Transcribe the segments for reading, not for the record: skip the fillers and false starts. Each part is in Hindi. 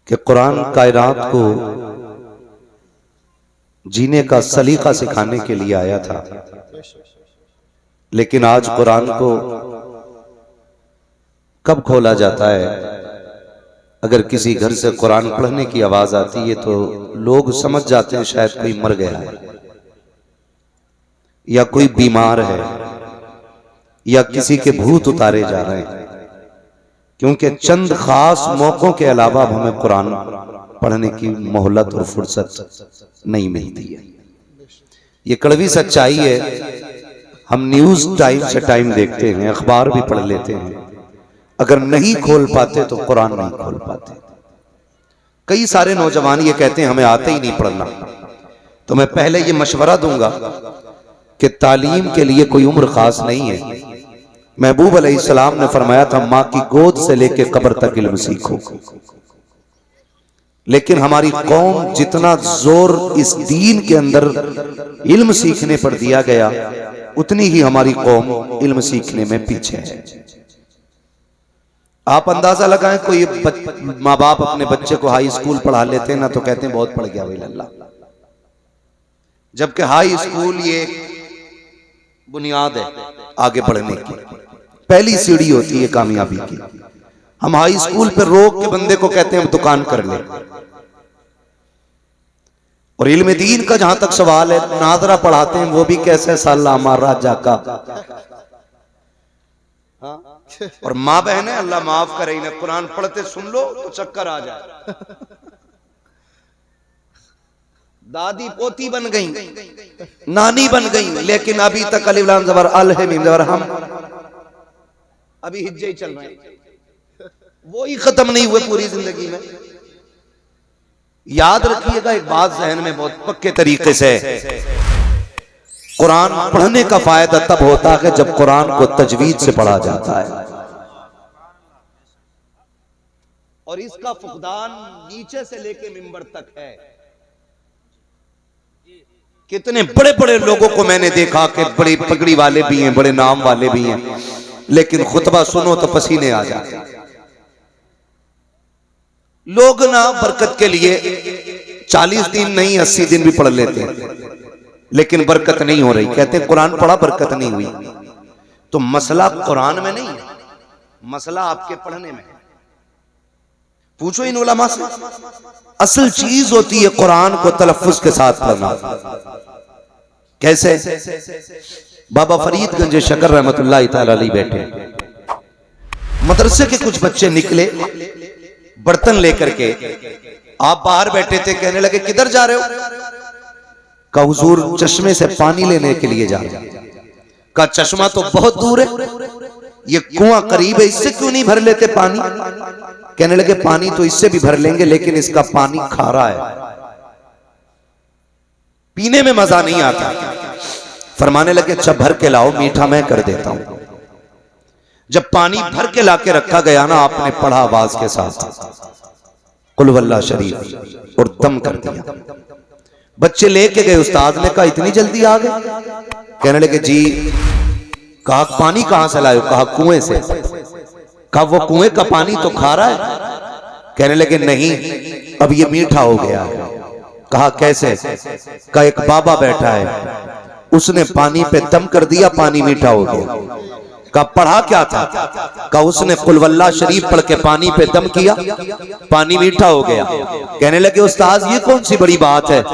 कि कुरान कायनात को जीने का सलीका सिखाने के लिए आया था, लेकिन आज कुरान को कब खोला जाता है? अगर किसी घर से कुरान पढ़ने की आवाज आती है तो लोग समझ जाते हैं शायद कोई मर गया है या कोई बीमार है या किसी के भूत उतारे जा रहे हैं, क्योंकि चंद खास मौकों के अलावा हमें कुरान पढ़ने की मोहलत और फुर्सत नहीं मिलती है। ये कड़वी सच्चाई है। हम न्यूज टाइम से टाइम देखते हैं, अखबार भी पढ़ लेते हैं, अगर नहीं खोल पाते तो कुरान नहीं खोल पाते। कई सारे नौजवान ये कहते हैं हमें आते ही नहीं पढ़ना। तो मैं पहले ये मशवरा दूंगा कि तालीम के लिए कोई उम्र खास नहीं है। महबूब अलैहिस्सलाम ने फरमाया था माँ की गोद से लेके कब्र तक इल्म सीखो, लेकिन हमारी कौम जितना जोर इस दीन के अंदर इल्म सीखने पर दिया गया, उतनी ही हमारी कौम इल्म सीखने में पीछे है। आप अंदाजा लगाएं, कोई माँ बाप अपने बच्चे को हाई स्कूल पढ़ा लेते हैं ना तो कहते हैं बहुत पढ़ गया भाई लल्ला, जबकि हाई स्कूल ये बुनियाद है आगे बढ़ने की, पहली सीढ़ी होती है कामयाबी की। हम हाई स्कूल पे रोक के बंदे को कहते हैं हम दुकान कर ले। और इल्म दीन का जहां तक सवाल है, नादरा पढ़ाते हैं वो भी कैसे साला हमारा जाका। और माँ बहन है, अल्लाह माफ करे, इन्हें कुरान पढ़ते सुन लो तो चक्कर आ जाए। दादी पोती बन गई, नानी बन गई, लेकिन अभी तक अलिफ लाम ज़बर अल है मीम ज़बर हम अभी हिज्जे ही चल रहे हैं, वो ही खत्म नहीं हुए पूरी जिंदगी में। याद रखिएगा एक बात जहन में बहुत पक्के तरीके से, कुरान पढ़ने का फायदा तब होता है जब कुरान को तजवीद से पढ़ा जाता है। और इसका फुकदान नीचे से लेके मिंबर तक है। कितने बड़े बड़े लोगों को मैंने देखा कि बड़ी पगड़ी वाले भी हैं, बड़े नाम वाले भी हैं, लेकिन खुतबा सुनो तो पसीने आ जाते हैं। लोग ना बरकत के लिए 40 दिन नहीं 80 दिन भी पढ़ लेते हैं, लेकिन बरकत नहीं हो रही। कहते हैं कुरान पढ़ा बरकत नहीं हुई। तो मसला कुरान में नहीं है, मसला आपके पढ़ने में है। पूछो इन उलमा से, असल चीज होती है कुरान को तलफ्फुज के साथ पढ़ना। कैसे? बाबा फरीदगंज शकर रहमतुल्लाह तआला अलैह बैठे, मदरसे के कुछ बच्चे निकले बर्तन लेकर के, आप बाहर बैठे थे, कहने लगे किधर जा रहे हो? कहा हुजूर चश्मे से पानी लेने के लिए जा रहे हैं। कहा चश्मा तो बहुत दूर है, ये कुआं करीब है, इससे क्यों नहीं भर लेते पानी? कहने लगे पानी तो इससे भी भर लेंगे, लेकिन इसका पानी खारा है, पीने में मजा नहीं आता। फरमाने लगे अच्छा भर के लाओ, मीठा मैं कर देता हूं। जब पानी भर के लाके रखा गया ना, आपने पढ़ा आवाज के साथ कुल वल्लाह शरीफ और दम कर दिया। बच्चे लेके गए, उस्ताद ने कहा इतनी जल्दी आ गए? कहने लगे जी। कहा पानी कहां से लाए? कहा कुएं से। कहा वो कुएं का पानी तो खारा है? कहने लगे नहीं, अब ये मीठा हो गया है। कहा कैसे? कहा एक बाबा बैठा है, उसने पानी पे दम कर दिया, पानी मीठा हो गया। का पढ़ा क्या था? का उसने कुल वल्लाह शरीफ पढ़ के पानी पे दम किया, पानी मीठा हो गया। कहने लगे उस्ताद ये कौन सी बड़ी बात है,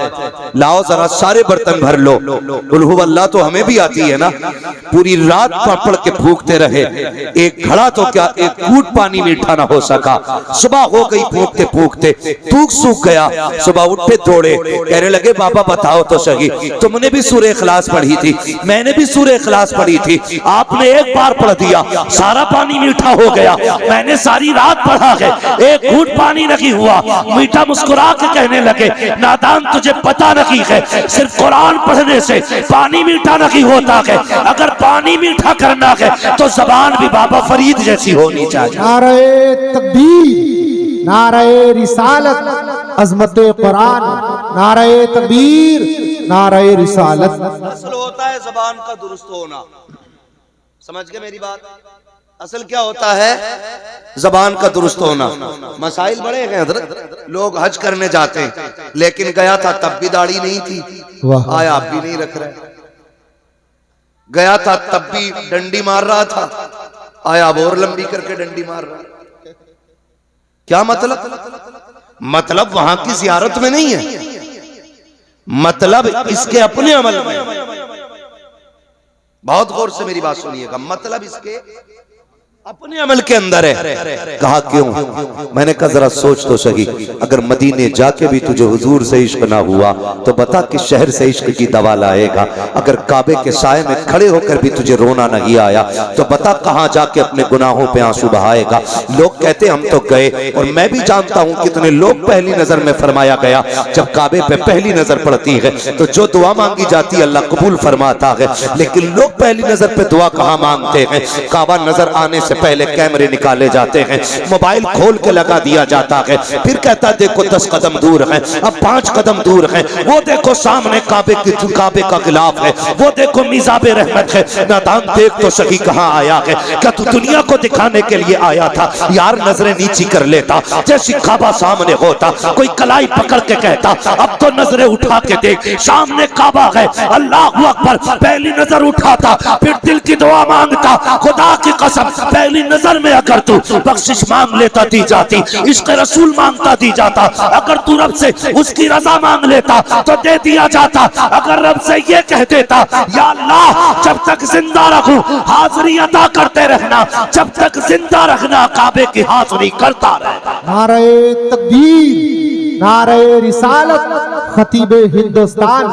लाओ जरा सारे बर्तन भर लो। कुल हुवल्लाह तो हमें भी आती है ना, पूरी रात पढ़ के फूकते रहे, एक घड़ा तो क्या एक घूंट पानी मीठा ना हो सका। सुबह हो गई फूकते फूकते, थूक सूख गया, सुबह उठे दौड़े, कहने लगे बाबा बताओ तो सही, तुमने भी सूरह इखलास पढ़ी थी, मैंने भी सूरह इखलास पढ़ी थी, आपने एक बार पढ़ दिया सारा पानी मीठा हो गया, मैंने सारी रात पढ़ा है, एक घूंट पानी नहीं हुआ। मीठा मुस्कुरा के कहने लगे नादान तुझे पता नहीं है, सिर्फ कुरान पढ़ने से पानी मीठा नहीं होता है, अगर पानी मीठा करना है तो जबान भी बाबा फरीद जैसी होनी चाहिए। नारे तकबीर, नारे रिसालत, अजमत कुरान, नारे तकबीर, नारे रिसालत। असल होता है जबान का दुरुस्त होना। समझ गए मेरी बात? असल क्या होता है, जबान का दुरुस्त होना। मसाइल बड़े हैं हजरत, लोग हज करने जाते हैं, लेकिन गया था तब भी दाढ़ी नहीं थी, आया आप भी नहीं रख रहे। गया था तब भी डंडी मार रहा था, आया अब और लंबी करके डंडी मार रहा है। क्या मतलब वहां की जियारत में नहीं है, मतलब इसके अपने अमल में। बहुत गौर से मेरी बात सुनिएगा, मतलब इसके अपने अमल के अंदर है। कहा क्यों? मैंने कहा जरा सोच तो सही, अगर मदीने जाके भी तुझे हुजूर से इश्क ना हुआ तो बता कि शहर से इश्क की दवा लाएगा। अगर काबे के साए में खड़े होकर भी तुझे रोना नहीं आया तो बता कहां जाके अपने गुनाहों पे आंसू बहाएगा। लोग कहते हम तो गए, और मैं भी जानता हूं कितने लोग पहली नजर में फरमाया गया, जब काबे पे पहली नजर पड़ती है तो जो दुआ मांगी जाती है अल्लाह कबूल फरमाता है। लेकिन लोग पहली नजर पे दुआ कहां मांगते हैं? काबा नजर आने से पहले कैमरे निकाले जाते हैं, मोबाइल खोल के लगा दिया जाता है, फिर कहता देखो 10 कदम दूर है, अब 5 कदम दूर है, वो देखो सामने काबे का गिलाफ है, वो देखो मिजाबे रहमत है। नादान देख तो सही कहां आया है? क्या तू दुनिया को दिखाने के लिए आया था? यार नजरें नीची कर लेता, जैसी काबा सामने होता, कोई कलाई पकड़ के कहता अब तो नजरें उठा के देख, सामने काबा है, अल्लाह अकबर। पहली नजर उठाता, फिर दिल की दुआ मांगता, खुदा की कसम पहली नजर में अगर तू बख्शिश मांग लेता दी जाती, इश्क रसूल मांगता दी जाता, अगर तू रब से उसकी रजा मांग लेता तो दे दिया जाता। अगर रब से ये कह देता या अल्लाह जब तक जिंदा रखूं हाजिरी अदा करते रहना, जब तक जिंदा रखना काबे की हाजिरी करता रहना। नारे तकबीर, नारे रिसालत, खतीबे हिंदुस्तान,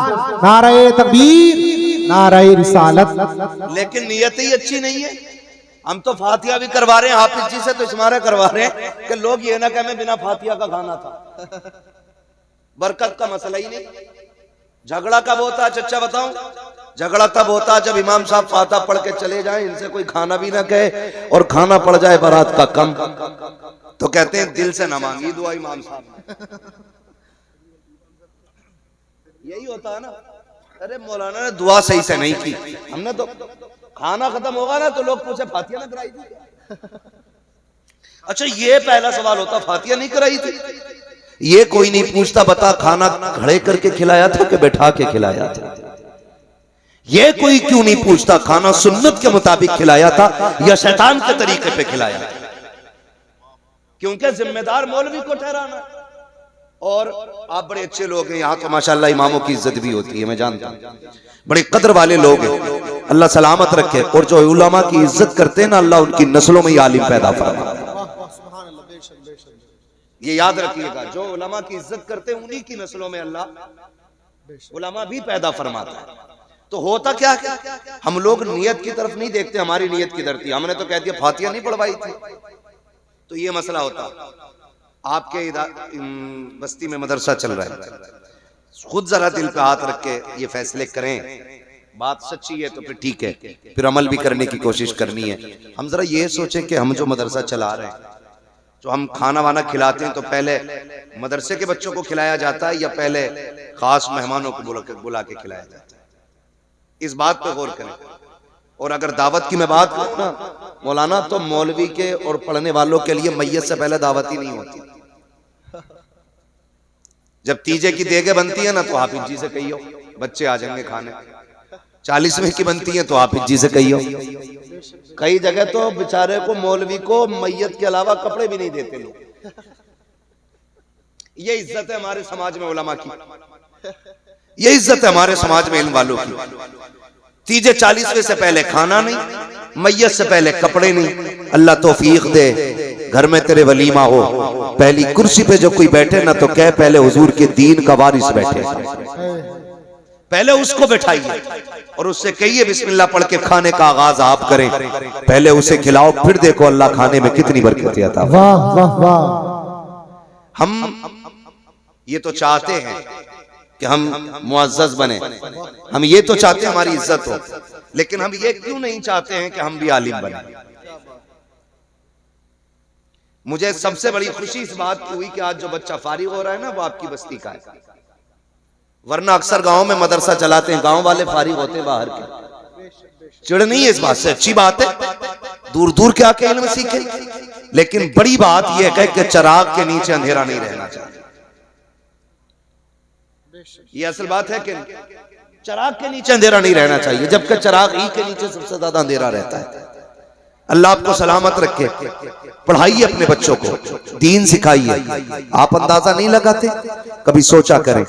नारे तकबीर, नारे रिसालत। लेकिन नियत ही अच्छी नहीं है। हम तो फातिहा भी करवा रहे हैं हाफिज जी से, तो इस्मारा करवा रहे हैं कि लोग ये ना कहें मैं बिना फातिहा का खाना था। बरकत का मसला ही नहीं। झगड़ा कब होता है चच्चा बताऊं? झगड़ा तब होता है जब इमाम साहब फातिहा पढ़ के चले जाएं, इनसे कोई खाना भी ना कहे, और खाना पड़ जाए बारात का कम, तो कहते हैं दिल से ना मांगी दुआ इमाम साहब। यही होता है ना। अरे मौलाना ने दुआ सही से नहीं की, हमने तो खाना खत्म होगा ना तो लोग पूछे फातिहा ना कराई थी। अच्छा ये पहला सवाल होता, फातिहा नहीं कराई थी? ये कोई नहीं पूछता बता खाना खड़े करके खिलाया था कि बैठा के खिलाया था? ये कोई क्यों नहीं पूछता खाना सुन्नत के मुताबिक खिलाया था या शैतान के तरीके पे खिलाया था? क्योंकि जिम्मेदार मौलवी को ठहराना। और आप बड़े अच्छे लोग हैं यहाँ तो माशाल्लाह, इमामों की इज्जत भी होती है, मैं जानता हूँ, बड़े कदर वाले लोग हैं, अल्लाह सलामत रखे। और जो उलमा की इज्जत करते हैं ना, अल्लाह उनकी नस्लों में आलिम पैदा फरमा। ये याद रखिएगा, जो उलमा की इज्जत करते हैं उन्हीं की नस्लों में अल्लाह उलमा भी पैदा फरमाता है। तो होता क्या है, हम लोग नियत की तरफ नहीं देखते, हमारी नियत किधर थी? हमने तो कह दिया फातिहा नहीं पढ़वाई थी, तो ये मसला होता। आपके बस्ती में मदरसा चल रहा है, खुद जरा दिल पे हाथ रख के ये फैसले करें, बात सच्ची है तो फिर ठीक है, फिर अमल भी करने की कोशिश करनी है। हम जरा ये सोचें कि हम जो मदरसा चला रहे हैं, जो हम खाना वाना खिलाते हैं, तो पहले मदरसे के बच्चों को खिलाया जाता है या पहले खास मेहमानों को बुला के खिलाया जाता है? इस बात पे गौर करें। और अगर दावत की मैं बात करूं ना मौलाना, तो मौलवी के और पढ़ने वालों के लिए मैयत से पहले दावत ही नहीं होती। जब तीजे की देगे बनती है ना तो हाफिज जी से कहियो बच्चे आ जाएंगे खाने। 40वें की बनती है तो हाफिज जी से कहियो। कई जगह तो बेचारे को मौलवी को मैयत के अलावा कपड़े भी नहीं देते लोग। ये इज्जत है हमारे समाज में उलमा की, ये इज्जत है हमारे समाज में इल्म वालों की। तीजे 40वें से पहले खाना नहीं, मैयत से पहले कपड़े नहीं। अल्लाह तौफीक दे, घर में तेरे वलीमा हो, पहली कुर्सी पे जो कोई बैठे ना तो कह पहले हुजूर के दीन का वारिस बैठे, पहले उसको बैठाइए और उससे कहिए बिस्मिल्लाह पढ़ के खाने का आगाज आप करें। पहले उसे खिलाओ, फिर देखो अल्लाह खाने में कितनी बरकत आता है। वाह वाह वाह। हम ये तो चाहते हैं कि हम मुअज़्ज़ज़ बने, हम ये तो चाहते हैं हमारी इज्जत हो, लेकिन हम ये क्यों नहीं चाहते हैं कि हम भी आलिम बने? मुझे सबसे बड़ी खुशी इस बात की हुई कि आज जो बच्चा फारिग हो रहा है ना वो आपकी बस्ती का है। वरना अक्सर गांव में मदरसा चलाते हैं, गांव वाले फारिग होते हैं बाहर के। चिड़ नहीं है इस बात से, अच्छी बात है, दूर दूर के आके इल्म सीखे। लेकिन बड़ी बात यह है कि चिराग के नीचे अंधेरा नहीं रहना चाहिए। ये असल बात है कि चिराग के नीचे अंधेरा नहीं रहना चाहिए, जबकि चिराग ही के नीचे सबसे ज्यादा अंधेरा रहता है। अल्लाह आपको सलामत रखे। पढ़ाइए अपने बच्चों को, दीन सिखाइए। आप अंदाजा नहीं लगाते, कभी सोचा करें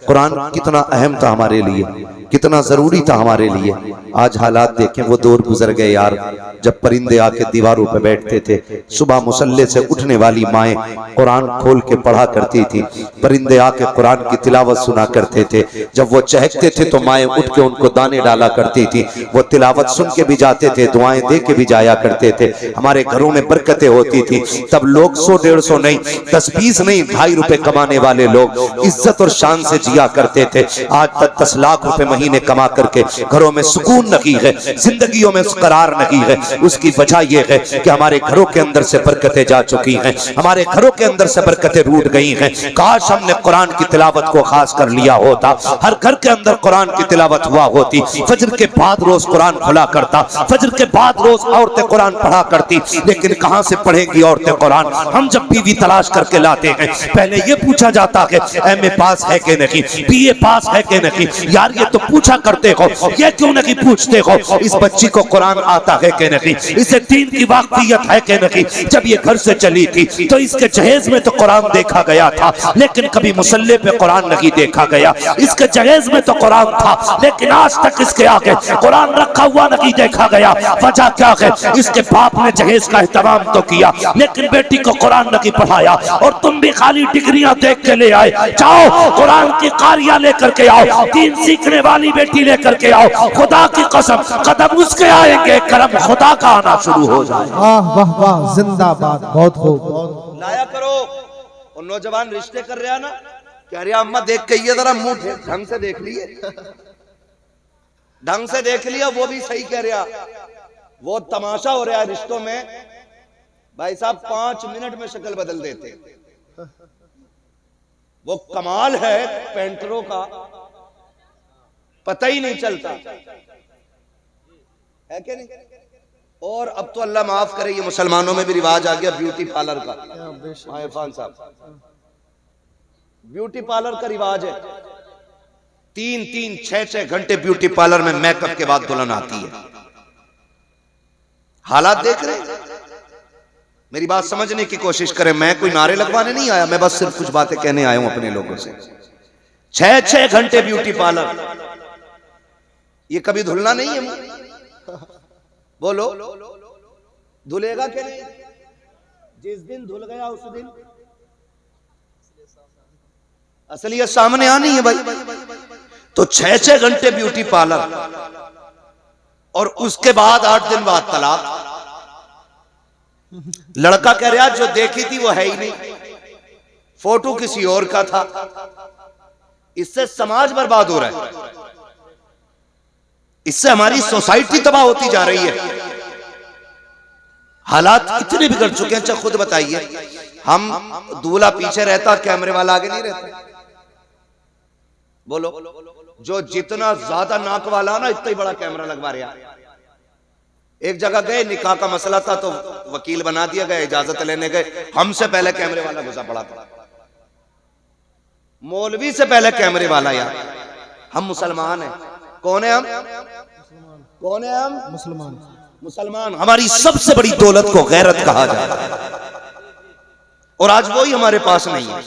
कुरान कितना अहम था हमारे लिए, कितना जरूरी था हमारे लिए। आज हालात देखें, वो दौर गुजर गए यार जब परिंदे आके दीवारों पे बैठते थे। सुबह मुसल्ले से उठने वाली माएँ कुरान खोल के पढ़ा करती थी, परिंदे आके कुरान की तिलावत सुना करते थे। जब वो चहकते थे तो माएँ उठ के उनको दाने डाला करती थी। वो तिलावत सुन के भी जाते थे, दुआएं दे के भी जाया करते थे। हमारे घरों में बरकतें होती थी। तब लोग 100-150 नहीं, 10-20 नहीं, 2.5 रुपए कमाने वाले लोग इज्जत और शान से जिया करते थे। आज तक 10 लाख रुपए महीने कमा करके घरों में सुकून नहीं है, जिंदगियों में करार नहीं है। उसकी वजह यह है कि हमारे घरों के अंदर से बरकतें जा चुकी हैं, हमारे घरों के अंदर से बरकतें रूठ गई हैं। काश हमने कुरान की तिलावत को खास कर लिया होता, हर घर के अंदर कुरान की तिलावत हुआ होती। फजर के बाद रोज कुरान खुला करता, फजर के बाद रोज औरतें कुरान पढ़ा करती। लेकिन कहां से पढ़ेंगी औरतें कुरान? हम जब बीवी तलाश करके लाते हैं, पहले ये पूछा जाता है एमए पास है कि नहीं, बीए पास है कि नहीं। यार ये तो पूछा करते हो, ये क्यों नहीं पूछते हो इस बच्ची को कुरान आता है कि नहीं, इसे दीन की वाकफियत है कि नहीं। जब ये घर से चली थी तो इसके जहेज में तो कुरान देखा गया था, लेकिन कभी मुसल्ले पे कुरान नहीं देखा गया। इसके जहेज में तो कुरान था, लेकिन आज तक इसके आगे कुरान रखा हुआ नहीं देखा गया। वजह क्या है? इसके बाप ने जहेज का एहतराम तो किया, लेकिन बेटी को कुरान नहीं पढ़ाया। और तुम भी खाली डिग्रियां देख के ले आए। जाओ कुरान की कारियां लेकर के आओ, दीन सीखने वाली बेटी लेकर के आओ। खुदा की कसम कदम उसके आएंगे, करम खुदा का आना शुरू हो जाए। वाह वाह वाह, जिंदाबाद, बहुत खूब। लाया करो। और नौजवान रिश्ते कर रहा ना, कह रहा अम्मा देख के ये जरा मुंह ढंग से देख लिए, ढंग से देख लिया। वो भी सही कह रहा, वो तमाशा हो रहा है रिश्तों में। भाई साहब 5 मिनट में शक्ल बदल देते। वो कमाल है पेंटरों का, पता ही नहीं चलता है कि नहीं। और अब तो अल्लाह माफ करे, ये मुसलमानों में भी रिवाज आ गया ब्यूटी पार्लर का। इरफान साहब, ब्यूटी पार्लर का रिवाज है। 3-3, 6-6 घंटे ब्यूटी पार्लर में मेकअप के बाद दुल्हन आती है। हालात देख रहे हैं। मेरी बात समझने की कोशिश करें। मैं कोई नारे लगवाने नहीं आया, मैं बस सिर्फ कुछ बातें कहने आया हूं अपने लोगों से। 6-6 घंटे ब्यूटी पार्लर, ये कभी धुलना नहीं है? बोलो, धुलेगा कि नहीं? जिस दिन धुल गया उस दिन असलियत सामने आनी है भाई। तो 6-6 घंटे ब्यूटी पार्लर, और उसके बाद 8 दिन बाद तलाक। लड़का कह रहा जो देखी थी वो है ही नहीं, फोटो किसी और का था। इससे समाज बर्बाद हो रहा है, इससे हमारी सोसाइटी तबाह होती जा रही है। हालात इतने बिगड़ चुके हैं। अच्छा खुद बताइए, हम दूल्हा पीछे रहता, कैमरे वाला आगे नहीं रहता। बोलो, जो जितना ज्यादा नाक वाला ना, इतना ही बड़ा कैमरा लगवा रहा। एक जगह गए, निकाह का मसला था तो वकील बना दिया गया, इजाजत लेने गए, हमसे पहले कैमरे वाला घुसा पड़ा था। मौलवी से पहले कैमरे वाला। यार हम मुसलमान हैं। कौन है हम? कौन है हम? मुसलमान। मुसलमान। हमारी सबसे बड़ी दौलत को गैरत कहा जाता है, और आज वही हमारे पास नहीं है।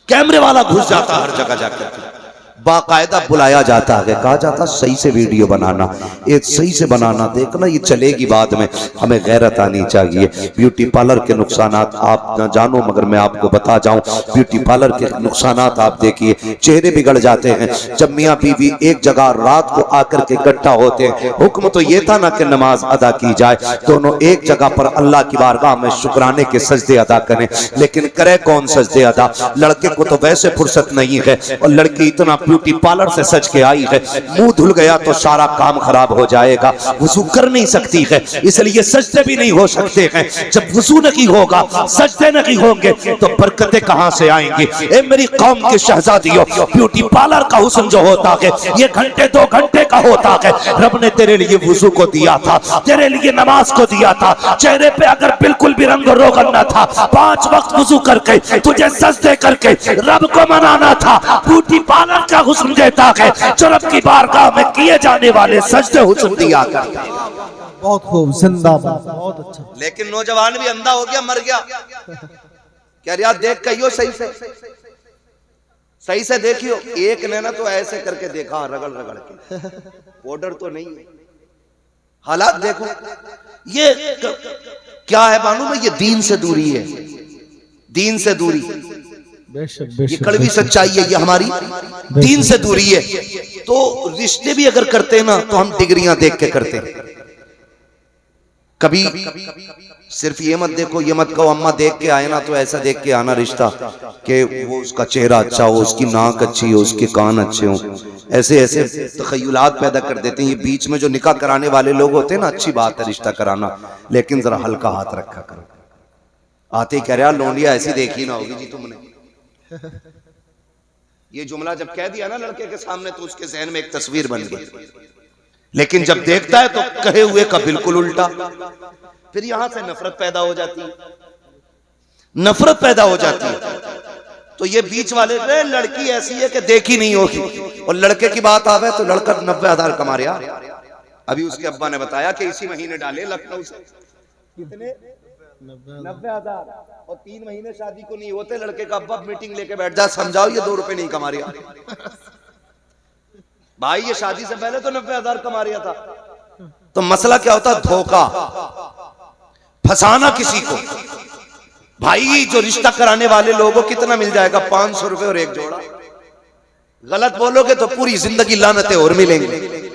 कैमरे वाला घुस जाता हर जगह जाकर, बाकायदा बुलाया जाता है, कहा जाता सही से वीडियो बनाना, ये सही से बनाना, देखना ये चलेगी बाद में। हमें गैरत आनी चाहिए। ब्यूटी पार्लर के नुकसानात आप न जानो, मगर मैं आपको बता जाऊं, ब्यूटी पार्लर के नुकसानात आप देखिए, चेहरे बिगड़ जाते हैं। जब मियाँ बीवी एक जगह रात को आकर के इकट्ठा होते हैं, हुक्म तो ये था ना कि नमाज अदा की जाए, दोनों एक जगह पर अल्लाह की बारगाह में शुक्राने के सजदे अदा करें। लेकिन करे कौन सजदे अदा? लड़के को तो वैसे फुर्सत नहीं है, और लड़की इतना ब्यूटी पार्लर से सज के आई है, मुंह धुल गया तो सारा काम खराब हो जाएगा, वुजू कर नहीं सकती है, इसलिए सजदे भी नहीं हो सकते हैं। जब वुजू नहीं होगा, सजदे नहीं होंगे, तो बरकतें कहां से आएंगी? ए मेरी कौम के शहजादियों, ब्यूटी पार्लर का हुस्न जो होता है ये घंटे 2 घंटे का होता है। रब ने तेरे लिए वुजू को दिया था, तेरे लिए नमाज को दिया था। चेहरे पे अगर बिल्कुल भी रंग रोगन न था, 5 वक्त वुजू करके तुझे सजदे करके रब को मनाना था। ब्यूटी पार्लर का हुस्न देता है जो रब की बारगाह में किए जाने वाले सजदे हुस्न दिया करता है। बहुत खूब, जिंदाबाद, बहुत अच्छा। लेकिन नौजवान भी अंधा हो गया, मर गया। क्या यार देख कहियो सही से देखियो। एक ने ना तो ऐसे करके देखा, रगड़ रगड़ के, पाउडर तो नहीं है। हालात देखो, ये क्या है मालूम है? ये दीन से दूरी है, दीन से दूरी। ये कड़वी सच्चाई है, ये हमारी दीन से दूरी है। तो रिश्ते भी अगर करते ना तो हम डिग्रियां देख के करते हैं। कभी सिर्फ ये मत देखो, ये मत कहो अम्मा देख के आए ना तो ऐसा देख के आना रिश्ता कि वो उसका चेहरा अच्छा हो, उसकी नाक अच्छी हो, उसके कान अच्छे हो। ऐसे ऐसे तखय्युलात पैदा कर देते हैं। ये बीच में जो निकाह कराने वाले लोग होते हैं ना, अच्छी बात है रिश्ता कराना, लेकिन जरा हल्का हाथ रखा करो। आते ही कह रहा लोंडिया ऐसी देखी ना होगी जी तुमने। ये जुमला जब कह दिया ना लड़के के सामने तो उसके जहन में एक तस्वीर बन गई, लेकिन जब देखता है तो कहे हुए का बिल्कुल उल्टा। फिर यहां से नफरत पैदा हो जाती है, नफरत पैदा हो जाती है। तो ये बीच वाले लड़की ऐसी है कि देखी नहीं होगी, और लड़के की बात आवे तो लड़का 90,000 कमा रहा। अभी उसके अब्बा ने बताया कि इसी महीने डाले लखनऊ से कितने 90,000, और 3 महीने शादी को नहीं होते, लड़के का अब्बा मीटिंग लेके बैठ जा, समझाओ ये 2 रुपए नहीं कमा रहा भाई, ये शादी से पहले तो 90,000 कमा रहा था। तो मसला क्या होता? धोखा, फंसाना किसी को। भाई जो रिश्ता कराने वाले लोगों को कितना मिल जाएगा? 500 रुपए और एक जोड़ा। गलत बोलोगे तो पूरी जिंदगी लानतें और मिलेंगी।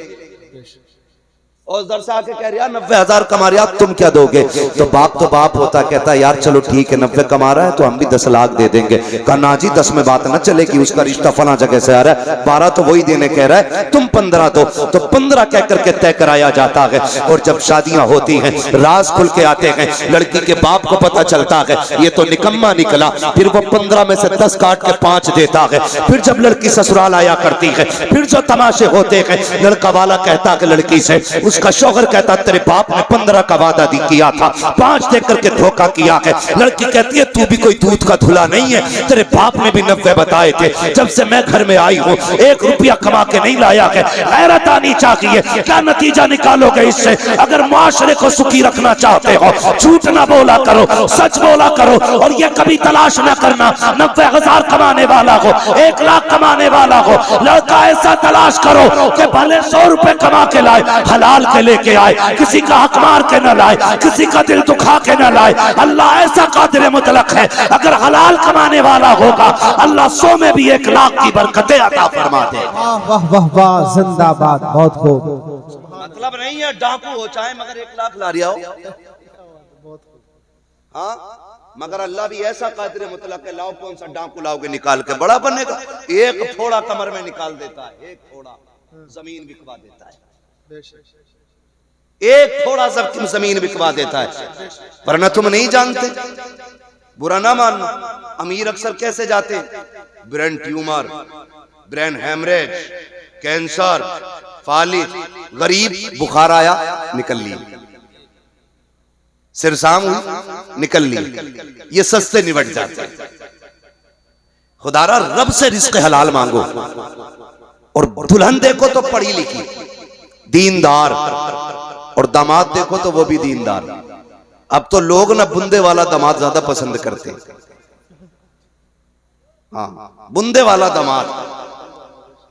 और उधर से आके कह रहा 90,000 कमा रहा, तुम क्या दोगे? तो बाप होता, कहता यार चलो ठीक है 90 कमा रहा है तो हम भी 10 लाख दे देंगे। कहा ना जी 10 में बात ना चलेगी, उसका रिश्ता फला जगह से आ रहा है, 12 तो वही देने कह रहा है, तुम 15 दो। तो 15 कह करके तय कराया जाता है। और जब शादियां होती हैं, राज खुल के आते हैं, लड़की के बाप को पता चलता है ये तो निकम्मा निकला, फिर वो 15 में से 10 काट के 5 देता है। फिर जब लड़की ससुराल आया करती है, फिर जो तमाशे होते हैं, लड़का वाला कहता है लड़की से, उसका शौहर कहता तेरे बाप ने 15 का वादा किया था, 5 दे करके धोखा किया है। लड़की कहती है तू भी कोई दूध का धुला नहीं है, तेरे बाप ने भी 90 बताए थे। जब से मैं घर में आई हूँ 1 रुपया कमा के नहीं लाया है। गैरत आनी चाहिए। क्या नतीजा निकालोगे इससे? अगर मुआशरे को सुखी रखना चाहते हो, झूठ ना बोला करो, सच बोला करो। और ये कभी तलाश ना करना 90,000 कमाने वाला हो, 1 लाख कमाने वाला हो। लड़का ऐसा तलाश करो कि भले 100 रुपए कमा के लाए, हलाल के लेके आए, किसी का हक मार के न लाए, किसी का दिल दुखा के न लाए। अल्लाह ऐसा कादिर मुतलक है, अगर हलाल कमाने वाला होगा अल्लाह 100 में भी 1 लाख की बरकतें अता फरमा दे। वाह वाह वाह, जिंदाबाद, बहुत खूब। मतलब नहीं है डाकू हो चाहे मगर 1 लाख ला रहा हो। हाँ, मगर अल्लाह भी ऐसा कादिर मुतलक है, लाओ कौन सा डाकू लाओगे निकाल के बड़ा बनेगा। 1 थोड़ा कमर में निकाल देता है, 1 थोड़ा जमीन बिकवा देता है, 1 थोड़ा जमीन बिकवा देता है। वरना तुम नहीं जानते, बुरा ना मानना। अमीर अक्सर कैसे जाते? Brain tumour, brain haemorrhage, cancer, फालिज। गरीब बुखार आया निकल ली, सिरसाम हुई निकल ली, ये सस्ते निबट जाते। खुदारा रब से रिस्क हलाल मांगो। और दुल्हन देखो तो पढ़ी लिखी, दीनदार, और दामाद देखो तो वो भी दीनदार। अब तो लोग ना बुंदे वाला दामाद ज्यादा पसंद करते हैं। हाँ, बुंदे वाला दामाद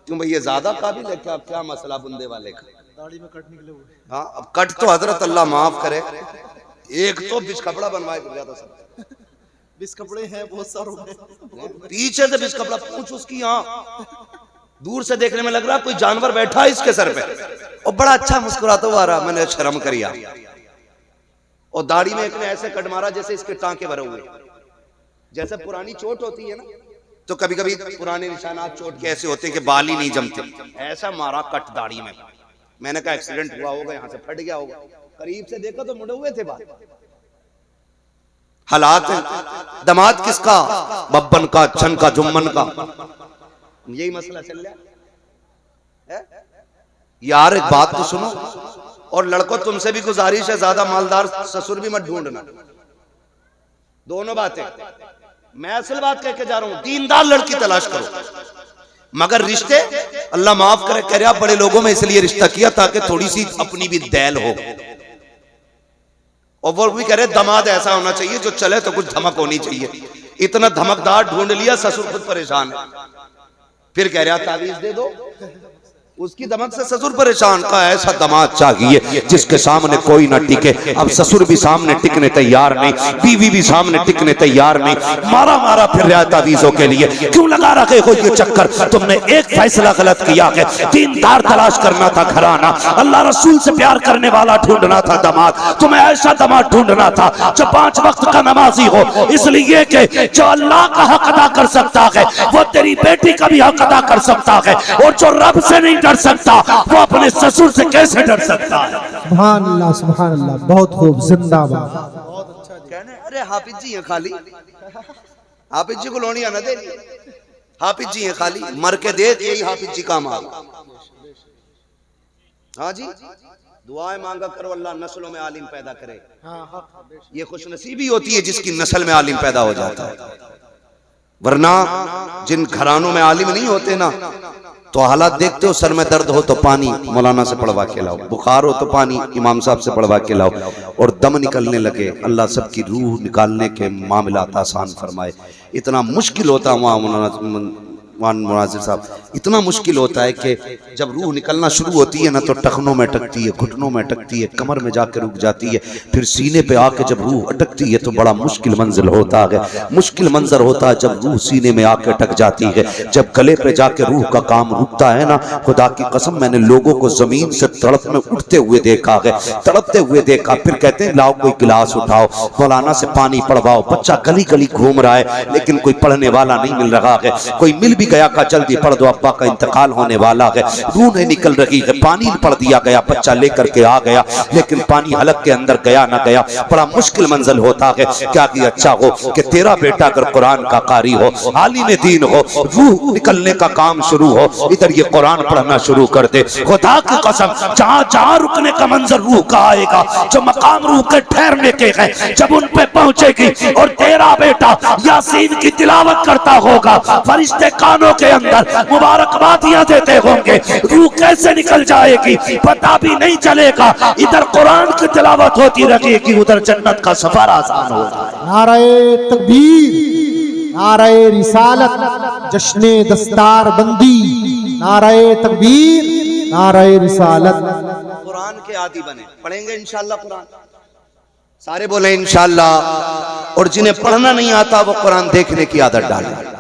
क्यों भाई? ये ज्यादा काबिल है क्या? क्या मसला बुंदे वाले का? दाढ़ी में कट निकले हुए। हाँ, अब कट तो हजरत अल्लाह माफ करे, एक तो बिच कपड़ा बनवाए ज्यादा सब। बिच कपड़े हैं बहुत सारे, पीछे से बिच कपड़ा पूछ उसकी। यहाँ दूर से देखने में लग रहा कोई जानवर बैठा है इसके सर पे, और बड़ा अच्छा मुस्कुराता हुआ आ रहा। मैंने शर्म करिया, और दाढ़ी में एक ने ऐसे कट मारा जैसे इसके टांके भरे हुए, जैसे पुरानी चोट होती है ना, तो कभी कभी पुराने निशानात चोट के ऐसे होते हैं कि बाल ही नहीं जमते, ऐसा मारा कट दाढ़ी में। मैंने कहा एक्सीडेंट हुआ होगा, यहां से फट गया होगा। करीब से देखा तो मुड़े हुए थे बाल। हालात है। दमाद किसका? बब्बन का, छन का, जुम्मन का। यही मसला चल रहा है यार। एक बात तो सुनो, और लड़कों तुमसे भी गुजारिश है, ज्यादा मालदार ससुर भी मत ढूंढना। दोनों बातें मैं असल बात कह के जा रहा हूं, दीनदार लड़की तलाश करो। मगर रिश्ते अल्लाह माफ करे, कह रहा बड़े लोगों में इसलिए रिश्ता किया ताकि थोड़ी सी अपनी भी दैल हो। और वो भी कह रहे दमाद ऐसा होना चाहिए जो चले तो कुछ धमक होनी चाहिए। इतना धमकदार ढूंढ लिया, ससुर खुद परेशान है। फिर कह रहा तावीज दे दो, उसकी दमक से ससुर परेशान। का ऐसा दमाद चाहिए जिसके सामने कोई ना टिके। अब ससुर भी सामने टिकने तैयार नहीं, बीवी भी सामने टिकने तैयार नहीं। मारा मारा फिर रहा तावीजों के लिए। क्यों लगा रखे हो ये चक्कर? तुमने एक फैसला गलत किया है। दीनदार तलाश करना था घराना, अल्लाह रसूल से प्यार करने वाला ढूंढना था दमाद। तुम्हें ऐसा दमाद ढूंढना था जो 5 वक्त का नमाजी हो, इसलिए कि जो अल्लाह का हक अदा कर सकता है वो तेरी बेटी का भी हक अदा कर सकता है। और जो रब से नहीं डर सकता वो अपने ससुर से कैसे डर सकता है? सुभान अल्लाह, सुभान अल्लाह, बहुत खूब, जिंदाबाद। बहुत अच्छा कहने। अरे हाफिज जी हैं खाली, हाफिज जी को लोनिया न दे, हाफिज जी हैं खाली, मर के दे, यही हाफिज जी काम आ। हाँ जी, दुआएं मांगा करो अल्लाह नस्लों में आलिम पैदा करे। ये खुश नसीबी होती है जिसकी नस्ल में आलिम पैदा हो जाता है। वरना जिन घरानों में आलिम नहीं होते ना, तो हालात देखते हो, सर में दर्द हो तो पानी मौलाना से पढ़वा के लाओ, बुखार हो तो पानी इमाम साहब से पढ़वा के लाओ, और दम निकलने लगे अल्लाह सबकी रूह निकालने के मामलात आसान फरमाए। इतना मुश्किल होता वहाँ मुनाजिर साहब, इतना मुश्किल होता है कि जब रूह निकलना शुरू होती है ना तो टखनों में अटकती है, घुटनों में अटकती है, कमर में जाकर रुक जाती है, फिर सीने पे आके जब रूह अटकती है तो बड़ा मुश्किल मंजिल होता है। मुश्किल मंजर होता है जब रूह सीने में आके अटक जाती है। जब गले पे जाके रूह का काम रुकता है ना, खुदा की कसम मैंने लोगों को जमीन से तड़प में उठते हुए देखा है, तड़पते हुए देखा। फिर कहते हैं लाओ कोई गिलास उठाओ, मौलाना से पानी पढ़वाओ। बच्चा गली गली घूम रहा है लेकिन कोई पढ़ने वाला नहीं मिल रहा है। कोई मिल भी गया का जल्दी पढ़ दो, अब्बा का इंतकाल होने वाला है, रूह नहीं निकल रही है। पानी पढ़ दिया गया, बच्चा लेकर के आ गया, लेकिन पानी हलक के अंदर गया ना गया। बड़ा मुश्किल मंजिल होता है। क्या कि अच्छा हो कि तेरा बेटा अगर कुरान का कारी हो, आलिम दीन हो, रूह निकलने का काम शुरू हो, इधर ये कुरान पढ़ना शुरू कर दे। खुदा की कसम जहां जहां रुकने का मंजर रूह का आएगा, जो मकाम रूह के ठहरने के हैं, जब उन पे पहुंचेगी और तेरा बेटा यासीन की तिलावत करता होगा, फरिश्ते कानों के अंदर मुबारकबादियां देते होंगे, रूह कैसे निकल जाएगी पता भी नहीं चलेगा। इधर कुरान की तिलावत होती रहेगी, उधर जन्नत का सफर आसान होगा। नारे तकबीर, नारे रिसालत, जश्ने दस्तार बंदी, नारे तकबीर, नारे रिसालत। कुरान के आदी बने, पढ़ेंगे इंशाअल्लाह कुरान, सारे बोले इंशाअल्लाह। और जिन्हें पढ़ना नहीं आता वो कुरान देखने की आदत डाले।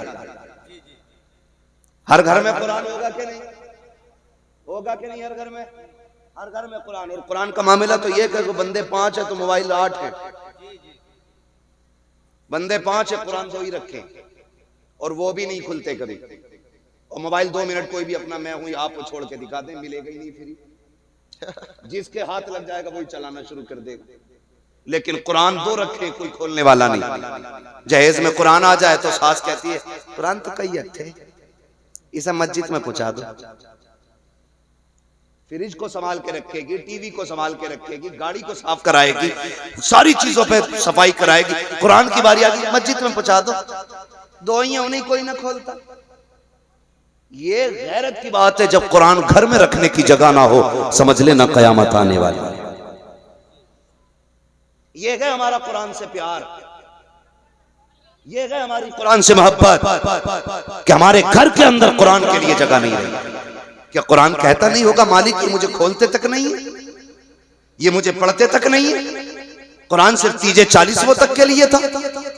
हर घर में कुरान होगा कि नहीं? होगा कि नहीं? हर घर में, हर घर में कुरान। और कुरान का मामला तो ये कि बंदे 5 है तो मोबाइल 8 है। बंदे 5 है, कुरान तो ही रखे, और वो भी नहीं खुलते कभी। और मोबाइल 2 मिनट कोई भी अपना मैं हूं आपको छोड़ के दिखा दे, मिलेगा ही नहीं फ्री। जिसके हाथ लग जाएगा वही चलाना शुरू कर देगा। लेकिन कुरान 2 रखे, कोई खोलने वाला नहीं। जहेज में कुरान आ जाए तो सास कहती है कुरान तो कई अच्छे, इसे मस्जिद में पहुंचा दो। फ्रिज को संभाल के रखेगी, टीवी को संभाल के रखेगी, गाड़ी को साफ कराएगी, सारी चीजों पे सफाई कराएगी। कुरान की बारी आ गई, मस्जिद में पहुंचा दो। 2 ही है, उन्हें कोई ना खोलता। ये गैरत की बात है। जब कुरान घर में रखने की जगह ना हो, समझ लेना कयामत आने वाली। ये है हमारा कुरान से प्यार, ये है हमारी कुरान से मोहब्बत, कि हमारे घर के अंदर कुरान के लिए जगह नहीं रही। क्या कुरान कहता नहीं होगा मालिक ये मुझे खोलते तक नहीं है, ये मुझे पढ़ते तक नहीं है? कुरान सिर्फ तीजे 40वें तक के लिए था।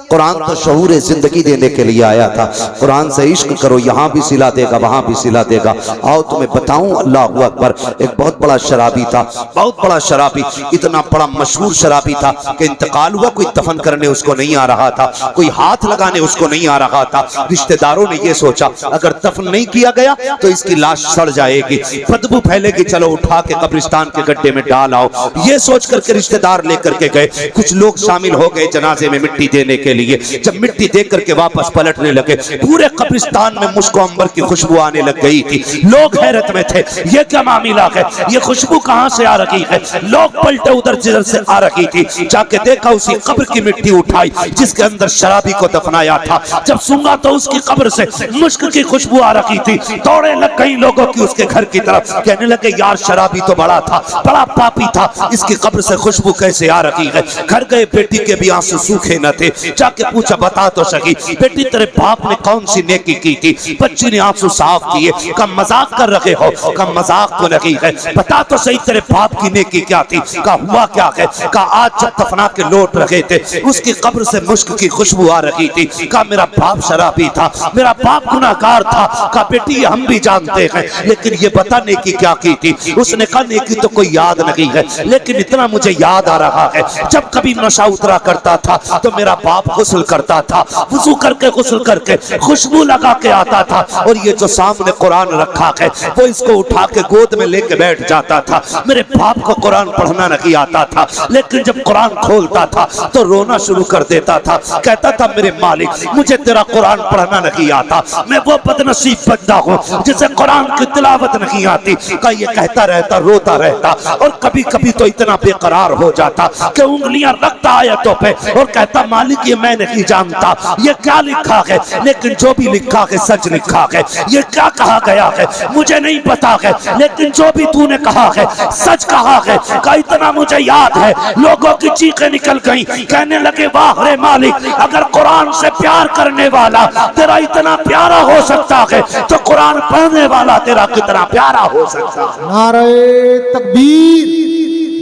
कुरान तो शऊर जिंदगी देने के लिए आया था। कुरान से इश्क करो, यहाँ भी सिला देगा वहां भी सिला देगा। आओ तुम्हें बताऊं, अल्लाह अकबर। एक बहुत बड़ा शराबी था, बहुत बड़ा शराबी, इतना बड़ा मशहूर शराबी था कि इंतकाल हुआ, कोई दफन करने उसको नहीं आ रहा था, कोई हाथ लगाने उसको नहीं आ रहा था। रिश्तेदारों ने यह सोचा अगर दफन नहीं किया गया तो इसकी लाश सड़ जाएगी, बदबू फैलेगी, चलो उठा के कब्रिस्तान के गड्ढे में डाल आओ। ये सोच करके रिश्तेदार लेकर के गए। कुछ लोग शामिल हो गए जनाजे में मिट्टी देने के लिए। जब मिट्टी दे करके वापस पलटने लगे, पूरे कब्रिस्तान में मुश्को अंबर की खुशबू आने लग गई थी। लोग हैरत में थे, ये क्या मामला है, ये खुशबू कहां से आ रही है। लोग पलटे उधर जिधर से आ रही थी। जाके देखा उसी कब्र की मिट्टी उठाई जिसके अंदर शराबी को दफनाया था। जब सूंघा तो उसकी कब्र से मुश्क की खुशबू आ रही थी। दौड़े लग गई लोगों की उसके घर की तरफ, कहने लगे यार शराबी तो बड़ा था, बड़ा पापी था, इसकी कब्र से खुशबू कैसे आ रही है। घर गए, बेटी के भी आंसू सूखे न थे। जाके पूछा बता तो सही बेटी तेरे बाप ने कौन सी नेकी की थी। बच्ची ने आंसू साफ किए। कहा मजाक कर रहे हो। कहा मजाक तो नहीं है, बता तो सही तेरे बाप की नेकी क्या थी। कहा हुआ क्या है। कहा आज जब दफना के लौट रहे थे उसकी कब्र से मुश्क की खुशबू आ रही थी। कहा मेरा बाप शराबी था, मेरा बाप गुनाहगार था। कहा बेटी ये हम भी जानते हैं, लेकिन ये बता नेकी क्या की थी। उसने कहा नेकी तो कोई याद नहीं है, लेकिन इतना मुझे याद आ रहा है जब कभी नशा उतरा करता था तो मेरा बाप गुस्ल करता था, वुजू करके गुस्ल करके खुशबू लगा के आता था, और ये जो सामने कुरान रखा है वो इसको उठा के गोद में लेके बैठ जाता था। मेरे बाप को कुरान पढ़ना नहीं आता था, लेकिन जब कुरान खोलता था तो रोना शुरू कर देता था। कहता था मेरे मालिक मुझे तेरा कुरान पढ़ना नहीं आता, मैं वो बदनसीब बंदा हूँ जिसे कुरान की तिलावत नहीं आती। का ये कहता रहता, रोता रहता, और कभी कभी तो इतना बेकरार हो जाता कि उंगलियां रखता आयतों पे और कहता मालिक ये मैं नहीं जानता ये क्या लिखा है, लेकिन जो भी लिखा है सच लिखा है। ये क्या कहा गया है मुझे नहीं पता है, लेकिन जो भी तूने कहा है सच कहा है। का इतना मुझे याद है लोगों की चीखें निकल गई, कहने लगे वाह रे मालिक अगर कुरान से प्यार करने वाला तेरा इतना प्यारा हो सकता है तो कुरान पढ़ने वाला तेरा कितना प्यारा हो सकता है। नारे तकबीर,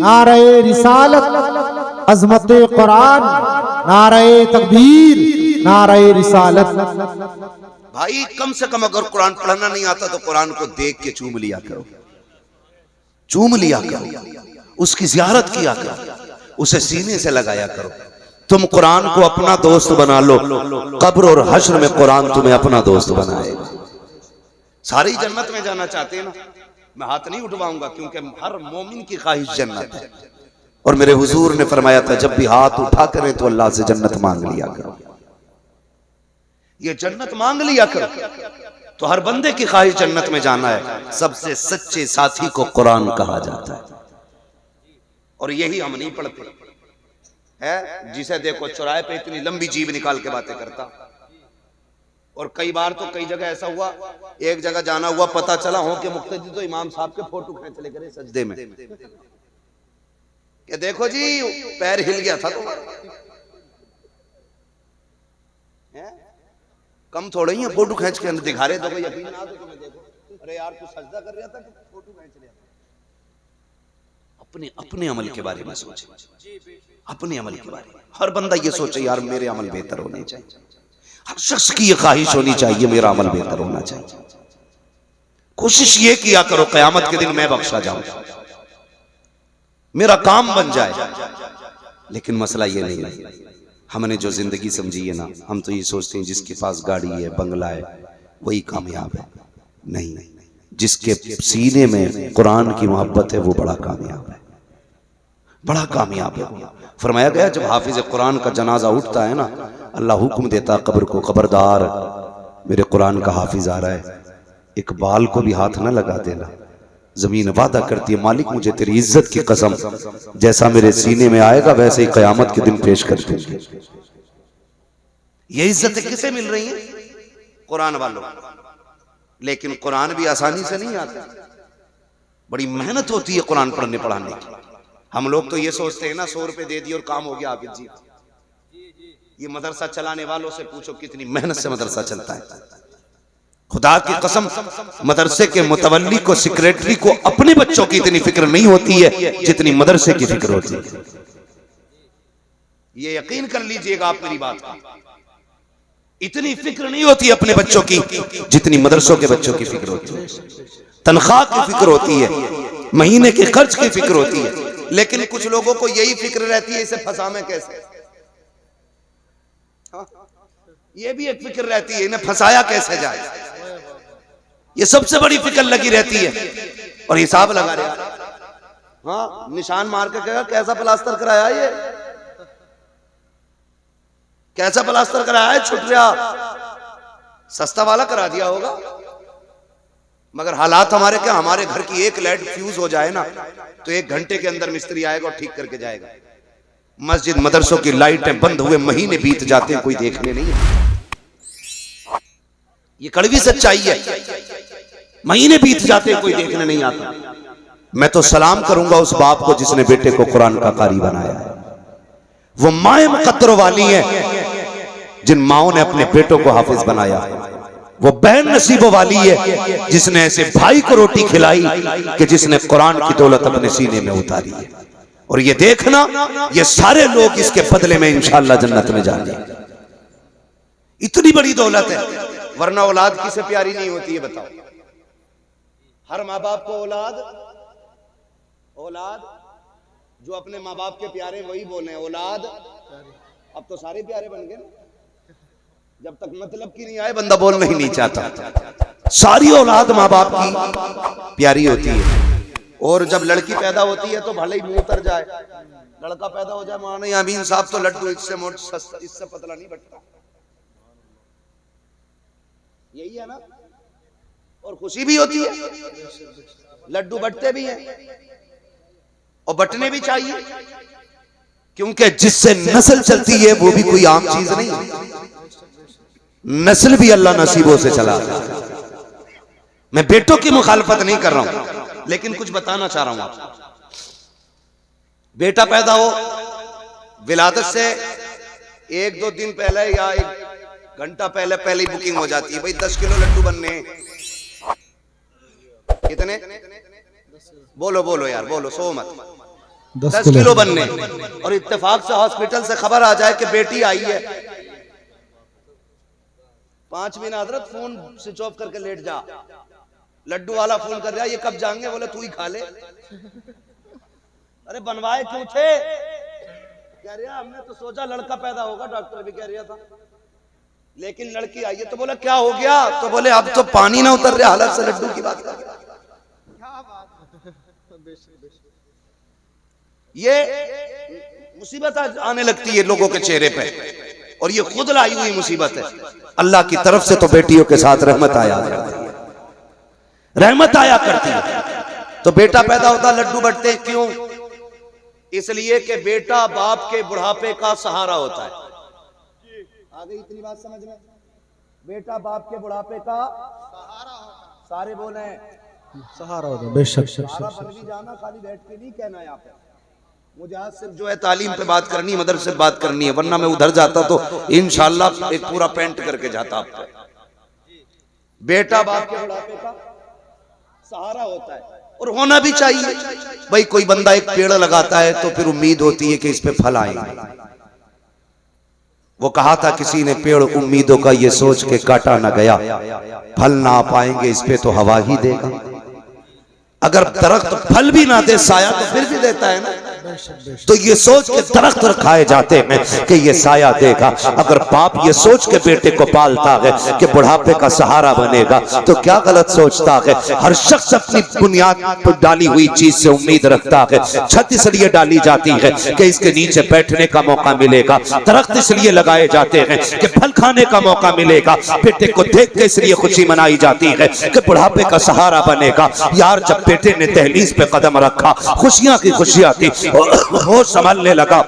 नारे रिसालत, अजमत कुरान, नारे तकबीर, नारे रिसालत। भाई कम से कम अगर कुरान पढ़ना नहीं आता तो कुरान को देख के चूम लिया करो, चूम लिया करो, उसकी ज़ियारत किया करो, उसे सीने से लगाया करो। तुम कुरान को अपना दोस्त बना लो, कब्र और हश्र में कुरान तुम्हें अपना दोस्त बनाएगा। सारी जन्नत में जाना चाहते हैं ना, मैं हाथ नहीं उठवाऊंगा क्योंकि हर मोमिन की ख्वाहिश जन्नत है। और मेरे हुजूर ने फरमाया था जब भी हाथ उठा करें तो अल्लाह से जन्नत मांग लिया करो, ये जन्नत मांग लिया करो। तो हर बंदे की ख्वाहिश जन्नत में जाना है। सबसे सच्चे साथी को कुरान कहा जाता है, और यही हम नहीं पढ़ते है। जिसे देखो चौराहे पे इतनी लंबी जीभ निकाल के बातें करता। और कई बार तो कई जगह ऐसा हुआ, एक जगह जाना हुआ, पता चला हो कि मुक्तदी तो इमाम साहब के फोटो खींच ले करे सजदे में, कि देखो जी पैर हिल गया था तुम्हारा। कम थोड़े ही फोटो खींच के अंदर दिखा रहे तो कोई यकीन ना हो तुम्हें। देखो अरे यार तू सजदा कर रहा था कि फोटो खींच रहा था। अपने अपने अमल के बारे में सोचे, अपने अमल के बारे में हर बंदा ये सोचे यार मेरे अमल बेहतर होने चाहिए। हर शख्स की ये ख्वाहिश होनी चाहिए मेरा अमल बेहतर होना चाहिए। कोशिश ये किया करो क़यामत के दिन मैं बख्शा जाऊं, मेरा काम बन जाए। लेकिन मसला ये नहीं है, हमने जो जिंदगी समझी है ना, हम तो ये सोचते हैं जिसके पास गाड़ी है बंगला है वही कामयाब है। नहीं, जिसके सीने में कुरान की मोहब्बत है वो बड़ा कामयाब है, बड़ा कामयाब है। फरमाया गया जब हाफिज कुरान का जनाजा उठता है ना, अल्लाह हुक्म देता कब्र को, खबरदार मेरे कुरान का हाफिज आ रहा है, एक बाल को भी हाथ न लगा देना। जमीन वादा करती है मालिक मुझे तेरी इज्जत की कसम जैसा मेरे सीने में आएगा वैसे ही कयामत के दिन पेश कर दूंगी। ये इज्जतें किसे मिल रही हैं? कुरान वालों। लेकिन कुरान भी आसानी से नहीं आता, बड़ी मेहनत होती है कुरान पढ़ने पढ़ाने की। हम लोग तो ये सोचते हैं ना 100 रुपए दे दिए और काम हो गया हाफिज जी। ये मदरसा चलाने वालों से पूछो कितनी मेहनत से मदरसा चलता है। खुदा की कसम मदरसे के मुतवल्ली को, सेक्रेटरी को अपने बच्चों की इतनी फिक्र नहीं होती है जितनी मदरसे की फिक्र होती है। ये यकीन कर लीजिएगा आप मेरी बात का। इतनी फिक्र नहीं होती अपने बच्चों की जितनी मदरसों के बच्चों की फिक्र होती है। तनख्वाह की फिक्र होती है, महीने के खर्च की फिक्र होती है, लेकिन कुछ लोगों को यही फिक्र रहती है इसे फंसावे कैसे। हाँ? ये भी एक फिक्र रहती है, इन्हें फंसाया कैसे जाए, ये सबसे बड़ी फिक्र लगी रहती है। और हिसाब लगा रहे, हाँ निशान मार के कहेगा कैसा प्लास्टर कराया, ये कैसा प्लास्टर कराया है, छुट रहा सस्ता वाला करा दिया होगा। मगर हालात हमारे क्या, हमारे घर की एक लाइट फ्यूज हो जाए ना तो 1 घंटे के अंदर मिस्त्री आएगा और ठीक करके जाएगा। मस्जिद मदरसों की लाइटें बंद हुए महीने बीत जाते हैं, कोई देखने नहीं है। ये कड़वी सच्चाई है, महीने बीत जाते हैं, कोई देखने नहीं आता। मैं तो सलाम करूंगा उस बाप को जिसने बेटे को कुरान का कारी बनाया है। वो माए मुकद्दर वाली है जिन माओं ने अपने बेटों को हाफिज बनाया। वो बहन नसीबों वाली है जिसने ऐसे भाई को रोटी खिलाई कि जिसने कुरान की दौलत अपने सीने में उतारी है। और ये देखना, ये सारे लोग इसके बदले में इंशाअल्लाह जन्नत में जाएंगे। इतनी बड़ी दौलत है, वरना औलाद किसे प्यारी नहीं होती है बताओ। हर माँ बाप को औलाद जो अपने माँ बाप के प्यारे वही बोले औलाद। अब तो सारे प्यारे बन गए, जब तक मतलब की नहीं आए बंदा बोलना ही नहीं चाहता। सारी औलाद माँ बाप की प्यारी होती है। और जब लड़की पैदा होती है तो भले ही मुंह उतर जाए, लड़का पैदा हो जाए मानो यामीन साहब तो लड्डू इससे पतला नहीं बटता। यही है ना। और खुशी भी होती है, लड्डू बटते भी हैं और बटने भी चाहिए, क्योंकि जिससे नस्ल चलती है वो भी कोई आम चीज नहीं है। नस्ल भी अल्लाह नसीबों से चला। मैं बेटों की मुखालफत नहीं कर रहा हूं, लेकिन कुछ बताना चाह रहा हूं आपको। बेटा पैदा हो, विलादत से 1-2 दिन पहले या 1 घंटा पहले ही बुकिंग हो जाती है। भाई 10 किलो लड्डू बनने। कितने? बोलो यार, बोलो, सो मत। 10 किलो बनने। और इत्तेफाक से हॉस्पिटल से खबर आ जाए कि बेटी आई है, 5 मिनट हजरत फोन स्विच ऑफ करके लेट जा। लड्डू वाला फोन कर रहा है, ये कब जाएंगे? बोले तू ही खा ले। अरे बनवाए क्यों थे? कह रहा हमने तो सोचा लड़का पैदा होगा, डॉक्टर भी कह रहा था, लेकिन लड़की आई है। तो बोला क्या हो गया? तो बोले अब तो पानी ना उतर रहा, हालत से लड्डू की बात कर। ये मुसीबत आने लगती है लोगों के चेहरे पे, और ये खुद लाई हुई मुसीबत है। अल्लाह की तरफ से तो बेटियों के साथ रहमत आया करती है। तो बेटा पैदा होता, लड्डू बटते क्यों? इसलिए कि बेटा बाप के बुढ़ापे का सहारा होता है। आ गई इतनी बात समझ में? बेटा बाप के बुढ़ापे का सहारा होता है। सारे बोले सहारा होता है। बेशक जाना, खाली बैठ के नहीं कहना है। यहाँ पे मुझे आज सिर्फ जो है तालीम पे बात करनी है, मदरसे से बात करनी है, वरना मैं उधर जाता तो इंशाअल्लाह एक पूरा पेंट करके जाता आपको। बेटा बाप के बुढ़ापे का सहारा होता है, और होना भी चाहिए। भाई कोई बंदा एक पेड़ लगाता है तो फिर उम्मीद होती है कि इस पे फल आएंगे। वो कहा था किसी ने, पेड़ उम्मीदों का ये सोच के काटा ना गया, फल ना आ पाएंगे इस पे तो हवा ही देगा। अगर दरख्त फल भी ना दे, साया तो फिर भी देता है ना। तो ये सोच के दरख्त रखाए जाते हैं कि ये साया देगा। अगर बाप ये सोच के बेटे को पालता है कि बुढ़ापे का सहारा बनेगा, तो क्या गलत सोचता है। हर शख्स अपनी बुनियाद पर डाली हुई चीज से उम्मीद रखता है। छत इसलिए डाली जाती है कि इसके नीचे बैठने का मौका मिलेगा। दरख्त इसलिए लगाए जाते हैं कि फल खाने का मौका मिलेगा। बेटे को देख के इसलिए खुशी मनाई जाती है कि बुढ़ापे का सहारा बनेगा। यार जब बेटे ने दहलीज पे कदम रखा, खुशियां की खुशियां थी, होश संभलने लगा।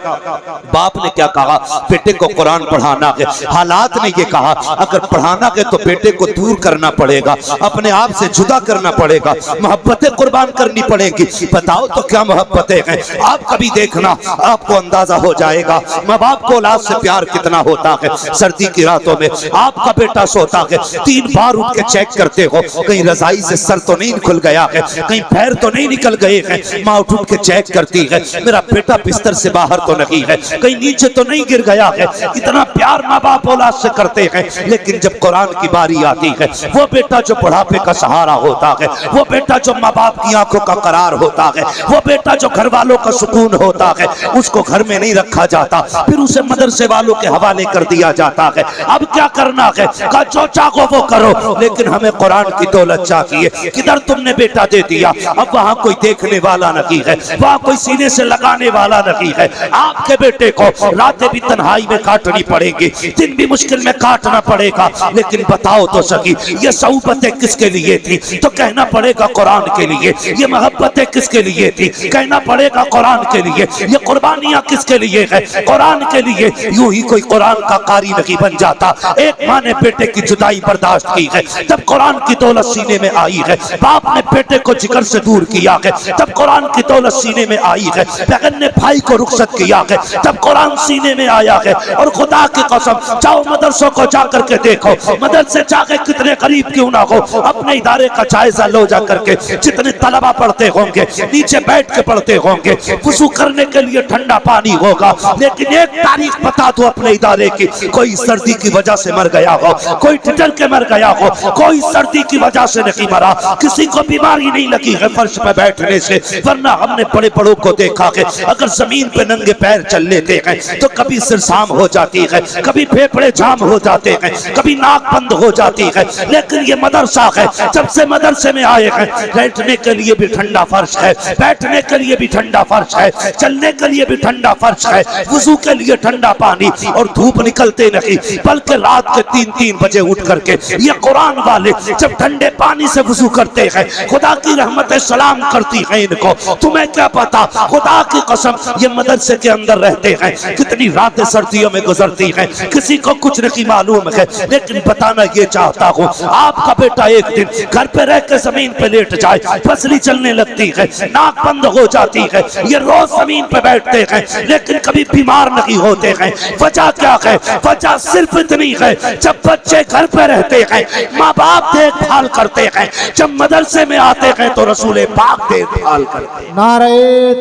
बाप ने क्या कहा? बेटे को कुरान पढ़ाना है। हालात ने ये कहा अगर पढ़ाना है तो बेटे को दूर करना पड़ेगा, अपने आप से जुदा करना पड़ेगा, मोहब्बतें कुर्बान करनी पड़ेगी। बताओ तो क्या मोहब्बतें हैं? आप कभी देखना, आपको अंदाजा हो जाएगा माँ बाप को औलाद से प्यार कितना होता है। सर्दी की रातों में आपका बेटा सोता है, 3 बार उठ के चेक करते हो कहीं रजाई से सर तो नहीं खुल गया है, कहीं पैर तो नहीं निकल गए हैं। माँ उठ के चेक करती है मेरा बेटा बिस्तर से बाहर तो नहीं है, कहीं नीचे तो नहीं गिर गया है। इतना प्यार माँ बाप औलाद से करते हैं, लेकिन जब कुरान की बारी आती है, वो बेटा जो बुढ़ापे का सहारा होता है, वो बेटा जो माँ बाप की आंखों का करार होता है, वो बेटा जो घर वालों का सुकून होता है, उसको घर में नहीं रखा जाता, फिर उसे मदरसे वालों के हवाले कर दिया जाता है। अब क्या करना है? कहा जो चाहो वो करो, लेकिन हमें कुरान की दौलत चाहिए। किधर तुमने बेटा दे दिया? अब वहां कोई देखने वाला नहीं है, वहां कोई सीने से लगाने वाला नहीं है। आपके बेटे को रातें भी तन्हाई में काटनी पड़ेगी, दिन भी मुश्किल में काटना पड़ेगा, लेकिन बताओ तो सही, ये सऊबतें किसके लिए थी? तो कहना पड़ेगा कुरान के लिए। ये मोहब्बतें किसके लिए थी? कहना पड़ेगा कुरान के लिए। ये कुर्बानियां किसके लिए है? कुरान के लिए। यूं ही कोई कुरान का कारी नहीं बन जाता। एक माँ ने बेटे की जुदाई बर्दाश्त की है, जब कुरान की दौलत सीने में आई है। बाप ने बेटे को जिगर से दूर किया है, तब कुरान की दौलत सीने में आई है। बहन ने भाई को रुखसत किया है, तब कुरान सीने में आया है। और खुदा की कसम, जाओ मदरसों को जाकर के देखो, मदरसे जाके कितने गरीब क्यों ना हो, अपने इदारे का जायजा लो जा करके। जितने तलबा पढ़ते होंगे, नीचे बैठ के पढ़ते होंगे, वुजू करने के लिए ठंडा पानी होगा, लेकिन एक तारीख बता दो अपने इदारे की, कोई सर्दी की वजह से मर गया हो, कोई ठिठुर के मर गया हो, कोई सर्दी की वजह से नहीं मरा, किसी को बीमारी नहीं लगी है फर्श पे बैठने से। वरना हमने बड़े बड़ों को देखा है, अगर जमीन पे नंगे पैर चल लेते हैं तो कभी सिर शाम हो जाती है, कभी फेफड़े जाम हो जाते हैं, कभी नाक बंद हो जाती है। लेकिन ये मदरसा है, जब से मदरसे में आए हैं, बैठने के लिए भी ठंडा फर्श है, बैठने के लिए भी ठंडा फर्श है, चलने के लिए भी ठंडा फर्श है, वुजू के लिए ठंडा पानी, और धूप निकलते नहीं, बल्कि रात के 3-3 बजे उठ करके ये कुरान वाले जब ठंडे पानी से वुजू करते हैं, खुदा की रहमतें सलाम करती हैं इनको। तुम्हें क्या पता, खुदा की कसम, ये मदरसे के अंदर रहते हैं, कितनी रातें सर्दियों में गुजरती हैं, किसी को कुछ नहीं मालूम है। लेकिन बताना ये चाहता हूँ, आपका बेटा एक दिन घर पे रह के जमीन पे लेट जाए, फसली चलने लगती है, नाक बंद हो जाती है, ये रोज जमीन पे बैठते हैं, लेकिन कभी बीमार नहीं होते हैं। वजह क्या है? वजह सिर्फ इतनी है, जब बच्चे घर पे रहते हैं, माँ बाप देखभाल करते हैं, जब मदरसे में आते हैं तो रसूल पाक देखभाल करते हैं। नारे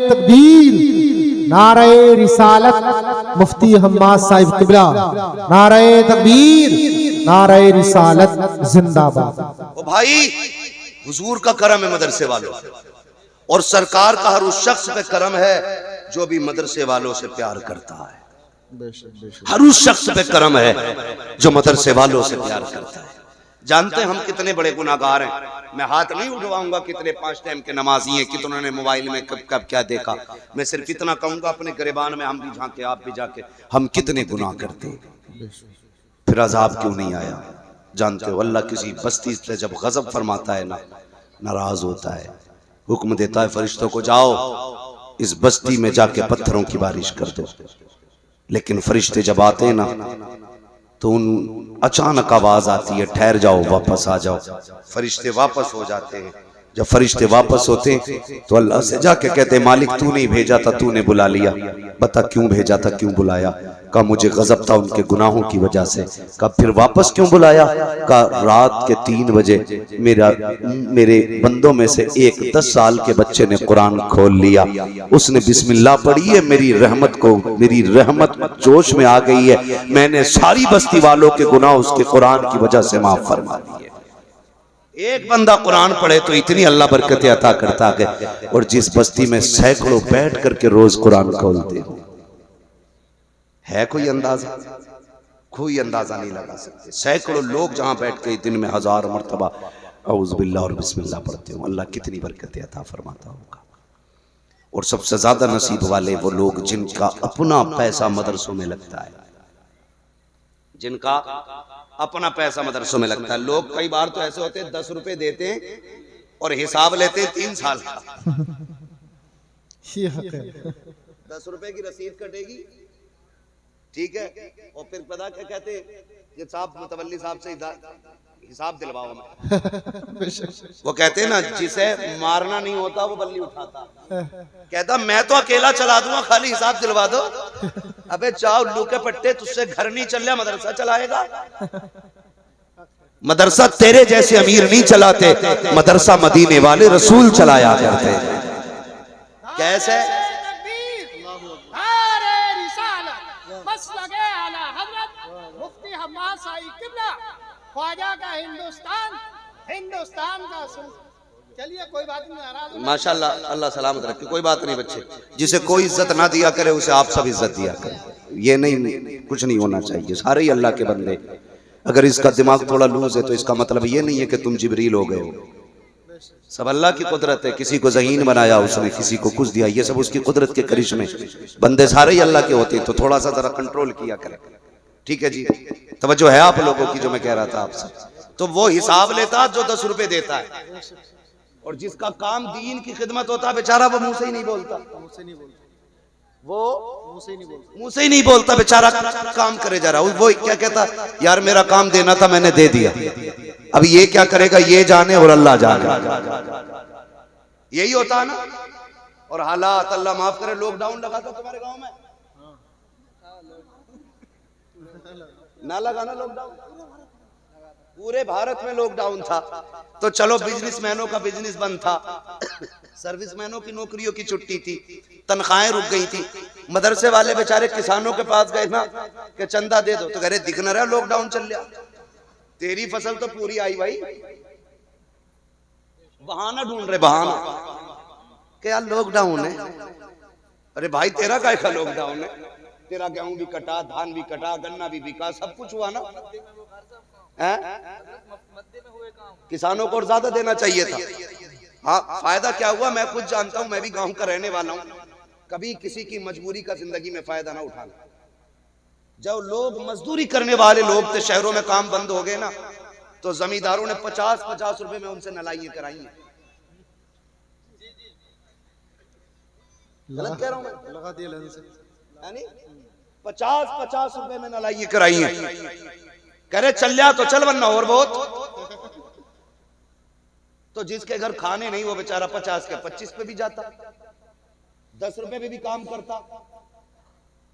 तकबीर, नारे रिसालत, मुफ्ती हम्माद साहिब किबला, नारे तकबीर, नारे रिसालत जिंदाबाद। ओ भाई, हुजूर का करम है मदरसे वालों, और सरकार का हर उस शख्स पे करम है जो भी मदरसे वालों से प्यार करता है। हर उस शख्स पे करम है जो मदरसे वालों से प्यार करता है। जानते हैं हम कितने बड़े गुनाहगार हैं। मैं हाथ नहीं उठवाऊंगा कितने 5 टाइम के नमाजी हैं, कितनों ने मोबाइल में कब कब क्या देखा। मैं सिर्फ इतना कहूंगा, अपने गिरबान में हम भी झांके, आप भी जाके, हम कितने गुनाह करते हैं, फिर अजाब क्यों नहीं आया? जानते हो, अल्लाह किसी बस्ती से जब गजब फरमाता है ना, नाराज होता है, हुक्म देता है फरिश्तों को, जाओ इस बस्ती में जाके पत्थरों की बारिश कर दो। लेकिन फरिश्ते जब आते हैं ना, तो उन अचानक आवाज आती है, ठहर जाओ, वापस आ जाओ। फरिश्ते वापस हो जाते हैं। जब फरिश्ते वापस होते हैं तो अल्लाह से जाके कहते हैं, मालिक तू नहीं भेजा था, तूने बुला लिया, बता क्यों भेजा था, क्यों बुलाया? कहा मुझे गजब था उनके गुनाहों की वजह से। कहा फिर वापस क्यों बुलाया? कहा रात के 3 बजे मेरे बंदों में से एक 10 साल के बच्चे ने कुरान खोल लिया, उसने बिस्मिल्लाह पढ़ी है, मेरी रहमत जोश में आ गई है, मैंने सारी बस्ती वालों के गुनाह उसके कुरान की वजह से माफ फरमा दिए। एक बंदा कुरान पढ़े तो इतनी अल्लाह बरकतें अता करता है, और जिस बस्ती में सैकड़ों बैठ करके रोज कुरान खोलते हो, है कोई अंदाजा? कोई अंदाजा नहीं लगा सकते। सैकड़ों लोग जहां बैठ के दिन में 1000 मरतबा औज़ बिल्लाह और बिस्मिल्लाह पढ़ते हो, अल्लाह कितनी बरकतें अता फरमाता होगा। और सबसे ज्यादा नसीब वाले वो लोग जिनका अपना पैसा मदरसों में लगता है, जिनका अपना पैसा मदरसों में लगता है। लोग कई बार तो ऐसे होते हैं 10 रुपए देते हैं और हिसाब लेते हैं 3 साल का। 10 रुपए की रसीद कटेगी, ठीक है, और फिर पता क्या कहते हैं, ये साहब मुतवल्ली साहब से हिसाब दिलवाओ हमें। वो कहते हैं ना, जिसे मारना नहीं होता वो बल्ली उठाता। कहता मैं तो अकेला चला दूंगा, खाली हिसाब दिलवा दो। अबे जाओ उल्लू के पट्टे, तुझसे घर नहीं चल रहा, मदरसा चलाएगा? मदरसा तेरे जैसे अमीर नहीं चलाते, मदरसा मदीने वाले रसूल चलाया करते। कैसे? किबला, ख्वाजा का हिंदुस्तान, हिंदुस्तान का सुल्तान। चलिए कोई बात नहीं, नाराज माशाल्लाह, अल्लाह सलामत रखे, कोई बात नहीं बच्चे। जिसे कोई इज्जत ना दिया करे उसे आप सब इज्जत दिया करें, ये नहीं, कुछ नहीं होना चाहिए। सारे ही अल्लाह के बंदे। अगर इसका दिमाग थोड़ा लूज है तो इसका मतलब ये नहीं है कि तुम जिब्रील हो गए हो। सब अल्लाह की कुदरत है। किसी को ज़हीन बनाया उसने, किसी को कुछ दिया, ये सब उसकी कुदरत के करिश्मे। बंदे सारे ही अल्लाह के होते हैं, तो थोड़ा सा जरा कंट्रोल किया करें। ठीक है जी, तवज्जो है आप लोगों की जो मैं कह रहा था आपसे। तो वो हिसाब लेता जो 10 रुपए देता है, और जिसका काम दीन की खिदमत होता है बेचारा वो मुंह से ही नहीं बोलता, वो मुंह से ही नहीं बोलता बेचारा, काम करे जा रहा। वो क्या कहता, यार मेरा काम देना था मैंने दे दिया, अब ये क्या करेगा ये जाने और अल्लाह जाने। यही होता है ना। और हालात अल्लाह माफ करे, लॉकडाउन लगा था तुम्हारे गांव में? ना लगा ना लॉकडाउन? पूरे भारत में लॉकडाउन था। तो चलो बिजनेसमैनों का बिजनेस बंद था, सर्विसमैनों की नौकरियों की छुट्टी थी, तनख्वाहें रुक गई थी। मदरसे वाले बेचारे किसानों के पास गए ना कि चंदा दे दो, तो कह रहे दिख न रहा लॉकडाउन चल रहा, तेरी फसल तो पूरी आई भाई। बहाना ढूंढ रहे, बहाना कि यार लॉकडाउन है। अरे भाई तेरा काय का लॉकडाउन है? तेरा गेहूं भी कटा, धान भी कटा, गन्ना भी बिका, सब कुछ हुआ ना। किसानों को और ज्यादा देना चाहिए था। हाँ, फायदा क्या हुआ मैं खुद जानता हूं, मैं भी गांव का रहने वाला हूं। कभी किसी की मजबूरी का जिंदगी में फायदा ना उठाना। जब लोग मजदूरी करने वाले लोग थे, शहरों में काम बंद हो गए ना, तो जमींदारों ने 50-50 रुपए में उनसे नलाइयां कराई हैं। गलत कह रहा हूं मैं? लगा दिया 50-50 रुपए में नलाइयां कराई हैं। कह रहे चल जा तो चल, वरना और बहुत। तो जिसके घर खाने नहीं वो बेचारा 50 के 25 पे भी जाता, 10 रुपए पे भी काम करता।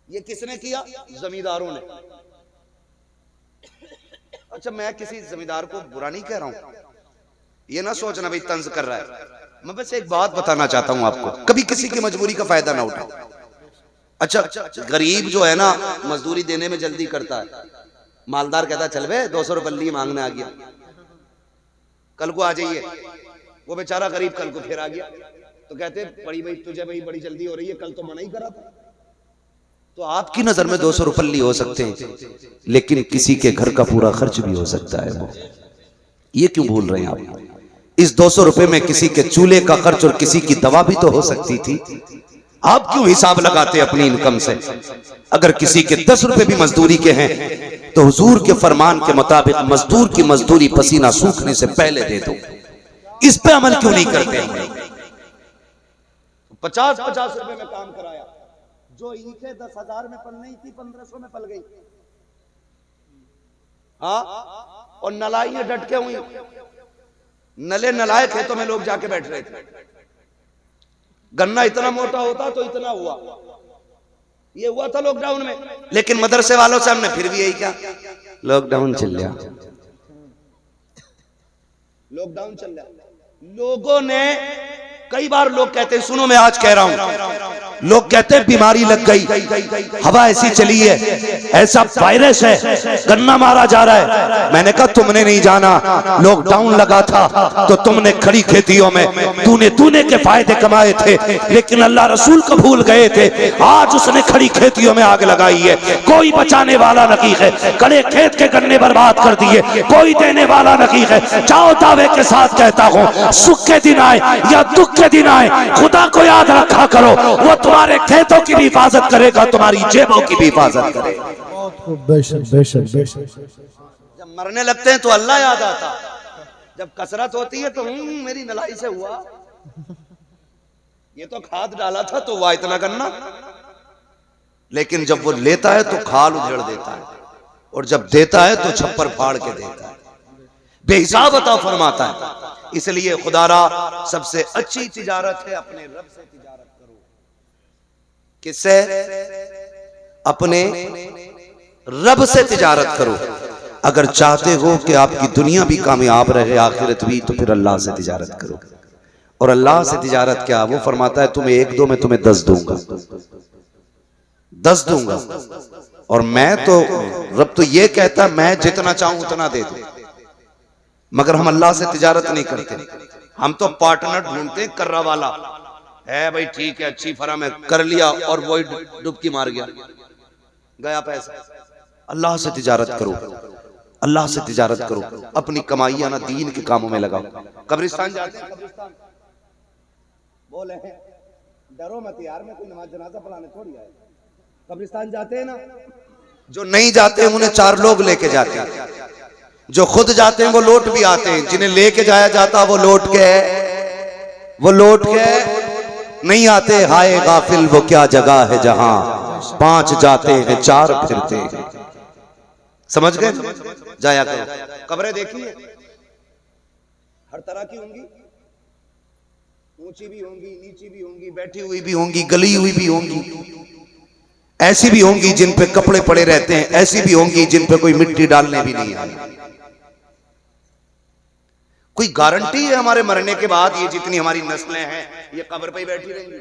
ये किसने किया? जमींदारों ने। अच्छा, मैं किसी जमींदार को बुरा नहीं कह रहा हूं, ये ना सोचना भाई तंज कर रहा है। मैं बस एक बात बताना चाहता हूं आपको, कभी किसी की मजबूरी का फायदा ना उठाओ। अच्छा, गरीब जो है ना मजदूरी देने में जल्दी करता है, मालदार कहता चल बे 200 रुपये मांगने आ गया, कल को आ जाइए। वो बेचारा गरीब कल को फिर आ गया, तो कहते बड़ी भाई तुझे भाई बड़ी जल्दी हो रही है, कल तो मना ही करा था। तो आपकी नजर में 200 रुपये हो सकते हैं, लेकिन किसी के घर का पूरा खर्च भी हो सकता है। वो ये क्यों भूल रहे हैं आप? इस 200 रुपए में किसी के चूल्हे का खर्च और किसी की दवा भी तो हो सकती थी। आप क्यों हिसाब लगाते अपनी इनकम से? अगर किसी के 10 रुपए भी मजदूरी के हैं तो हुजूर के फरमान के मुताबिक मजदूर की मजदूरी पसीना सूखने से पहले दे दो। इस पे अमल क्यों नहीं करते? 50-50 रुपए में काम कराया, जो ईंटें 10,000 में पल नहीं थी 1500 में पल गई। हाँ, और नलाइयां डटके हुई, नले नलाए खेतों में लोग जाके बैठ रहे थे। गन्ना इतना मोटा होता तो इतना हुआ, ये हुआ था लॉकडाउन में। लेकिन मदरसे वालों से हमने फिर भी यही क्या, लॉकडाउन चल रहा, लॉकडाउन चल रहा। लोगों ने कई बार लोग कहते हैं, सुनो मैं आज कह रहा हूं, लोग कहते हैं बीमारी लग गई, हवा ऐसी चली है, ऐसा वायरस है, गन्ना मारा जा रहा है। मैंने कहा तुमने नहीं जाना, लॉकडाउन लगा था तो तुमने खड़ी खेतियों में तूने के फायदे कमाए थे, लेकिन अल्लाह रसूल को भूल गए थे। आज उसने खड़ी खेतियों में आग लगाई है, कोई बचाने वाला नहीं है। खड़े खेत के गन्ने बर्बाद कर दिए, कोई देने वाला नहीं है। जाओ दावे के साथ कहता हूँ, सुख के दिन आए या दुख के दिन आए, खुदा को याद रखा करो, वो तुम्हारे खेतों की भी हिफाजत करेगा, तुम्हारी जेबों की भी हिफाजत करेगा। बेशक बेशक बेशक। जब मरने लगते हैं तो अल्लाह याद आता, जब कसरत होती है तो मेरी नलाई से हुआ, ये तो खाद डाला था तो हुआ इतना गन्ना। लेकिन जब वो लेता है तो खाल उधेड़ देता है, और जब देता है तो छप्पर फाड़ के देता है, बेहिसाब अता फरमाता है। इसलिए खुदारा सबसे अच्छी तिजारत है अपने रब से तिजारत करो। किससे? अपने रब से तिजारत करो। अगर चाहते हो कि आपकी दुनिया भी कामयाब रहे, आखिरत भी, तो फिर अल्लाह से तिजारत करो। और अल्लाह से तिजारत क्या? वो फरमाता है तुम्हें 1-2 में तुम्हें 10 दूंगा, 10 दूंगा। और मैं तो रब तो ये कहता मैं जितना चाहूं उतना दे दूं, मगर हम अल्लाह से तिजारत नहीं करते। हम तो पार्टनर ढूंढते हैं, कर्रा वाला है भाई, ठीक है, अच्छी फर्म है, कर लिया और वही डुबकी मार गया पैसा। अल्लाह से तिजारत करो, अल्लाह से तिजारत करो, अपनी कमाइयां ना दीन के कामों में लगाओ। कब्रिस्तान जाते हैं, कब्रिस्तान बोले हैं, डरो मत यार, मैं कोई नमाज जनाजा पढ़ाने थोड़ी आया। कब्रिस्तान जाते हैं ना, जो नहीं जाते हैं उन्हें 4 लोग लेके जाते हैं, जो खुद जाते हैं वो लौट भी आते हैं, जिन्हें लेके जाया जाता वो लौट के नहीं आते। हाय गाफिल वो क्या जगह है जहां 5 जाते हैं 4 फिरते हैं। समझ गए? जाया करो। कब्रें देखिए हर तरह की होंगी, ऊंची भी होंगी, नीची भी होंगी, बैठी हुई भी होंगी, गली हुई भी होंगी, ऐसी भी होंगी जिन पे कपड़े पड़े रहते हैं, ऐसी भी होंगी जिन पे कोई मिट्टी डालने भी नहीं आई। कोई गारंटी है हमारे मरने के बाद ये जितनी हमारी नस्लें हैं ये कब्र पे ही बैठी रहेंगी?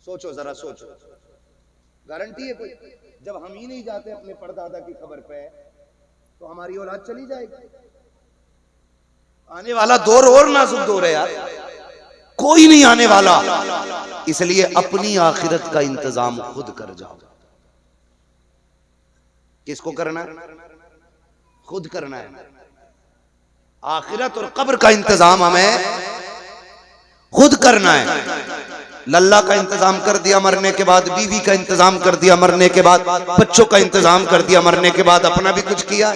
सोचो जरा, सोचो, गारंटी है कोई? जब हम ही नहीं जाते अपने परदादा की कब्र पे तो हमारी औलाद चली जाएगी। आने वाला दौर और नाजुक दौर है यार, कोई नहीं आने वाला, इसलिए अपनी आखिरत का इंतजाम खुद कर जाओ। किसको करना है? खुद करना है। आखिरत और कब्र का इंतजाम हमें खुद करना है। लल्ला का इंतजाम कर दिया, मरने के बाद बीवी का इंतजाम कर दिया, मरने के बाद बच्चों का इंतजाम कर दिया, मरने के बाद अपना भी कुछ किया।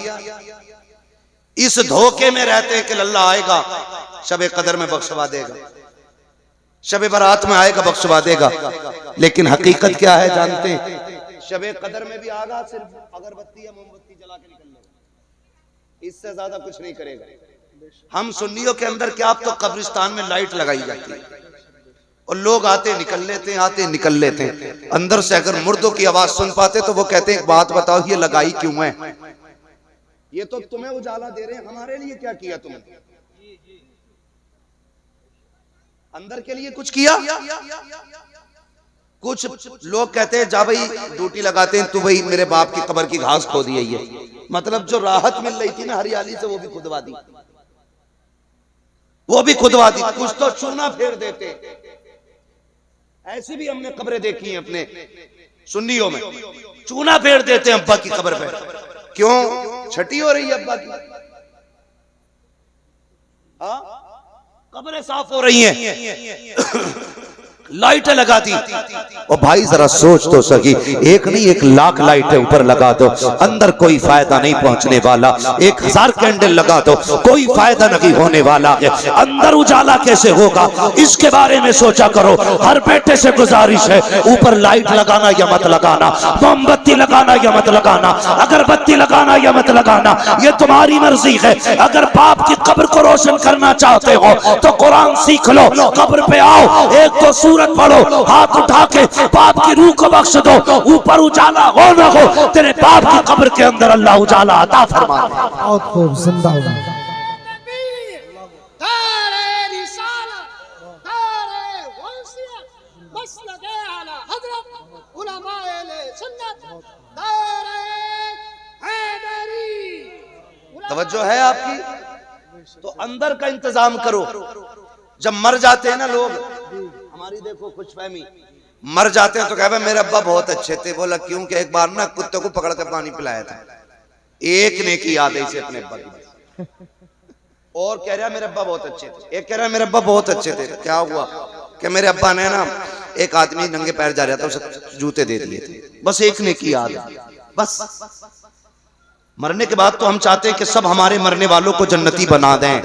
इस धोखे में रहते हैं कि लल्ला आएगा शबे कदर में बख्शवा देगा, शबे बारात में आएगा बख्शवा देगा, लेकिन हकीकत क्या है जानते हैं? शबे कदर में भी आगा सिर्फ अगरबत्ती या मोमबत्ती जला के निकल लेगा, इससे ज्यादा कुछ नहीं करेगा। हम सुन्नियों के अंदर क्या, अब तो कब्रिस्तान में लाइट लगाई जाती है और लोग आते निकल लेते हैं, आते निकल लेते हैं। अंदर से अगर मुर्दों की आवाज सुन पाते तो वो कहते हैं एक बात बताओ, ये लगाई क्यों है? ये तो तुम्हें उजाला दे रहे हैं, हमारे लिए क्या किया तुमने? अंदर के लिए कुछ किया? कुछ लोग कहते हैं जा भाई ड्यूटी लगाते हैं, तू भाई मेरे बाप की कब्र की घास खो दी है। ये मतलब जो राहत मिल रही थी ना हरियाली से, वो भी खुदवा दी, वो भी खुदवा दी। कुछ तो चूना फेर देते, ऐसी भी हमने कब्रें देखी हैं अपने सुन्नियों में, चूना फेर देते हैं अब्बा की कब्र पे। क्यों? छठी हो रही है अब्बा की, कब्रें साफ हो रही हैं, लाइटें लगा दी। और भाई जरा सोच तो सकी, एक नहीं 1 लाख लाइटें ऊपर लगा दो, अंदर कोई फायदा नहीं पहुंचने वाला। 1000 कैंडल लगा दो, कोई फायदा नहीं होने वाला है। अंदर उजाला कैसे होगा इसके बारे में सोचा करो। हर बेटे से गुजारिश है, ऊपर लाइट लगाना या मत लगाना, मोमबत्ती लगाना या मत लगाना, अगरबत्ती लगाना या मत लगाना, ये तुम्हारी मर्जी है। अगर बाप की कब्र को रोशन करना चाहते हो तो कुरान सीख लो, कब्र पे आओ, एक तो सूरत पढ़ो, हाथ उठा के बाप की रूह को बख्श दो। ऊपर उजाला हो न हो, तेरे बाप की कब्र के अंदर अल्लाह उजाला अता फरमा दे। बहुत खूब, जिंदाबाद। तवज्जो है आपकी? तो अंदर का इंतजाम करो। जब मर जाते हैं ना लोग, हमारी देखो खुशफहमी, मर जाते हैं तो कहते हैं मेरे अब्बा बहुत अच्छे थे। बोला क्यों? कि एक बार ना कुत्ते को पकड़ कर पानी पिलाया था। एक ने की याद है इसे अपने अब्बा की, और कह रहा मेरे अब्बा बहुत अच्छे थे। एक कह रहा मेरे अब्बा बहुत अच्छे थे। क्या हुआ? कि मेरे अब्बा ने ना, एक आदमी नंगे पैर जा रहा था, उसे जूते दे दिए थे। बस एक ने की याद, बस। मरने के बाद तो हम चाहते हैं कि सब हमारे मरने वालों को जन्नती बना दें,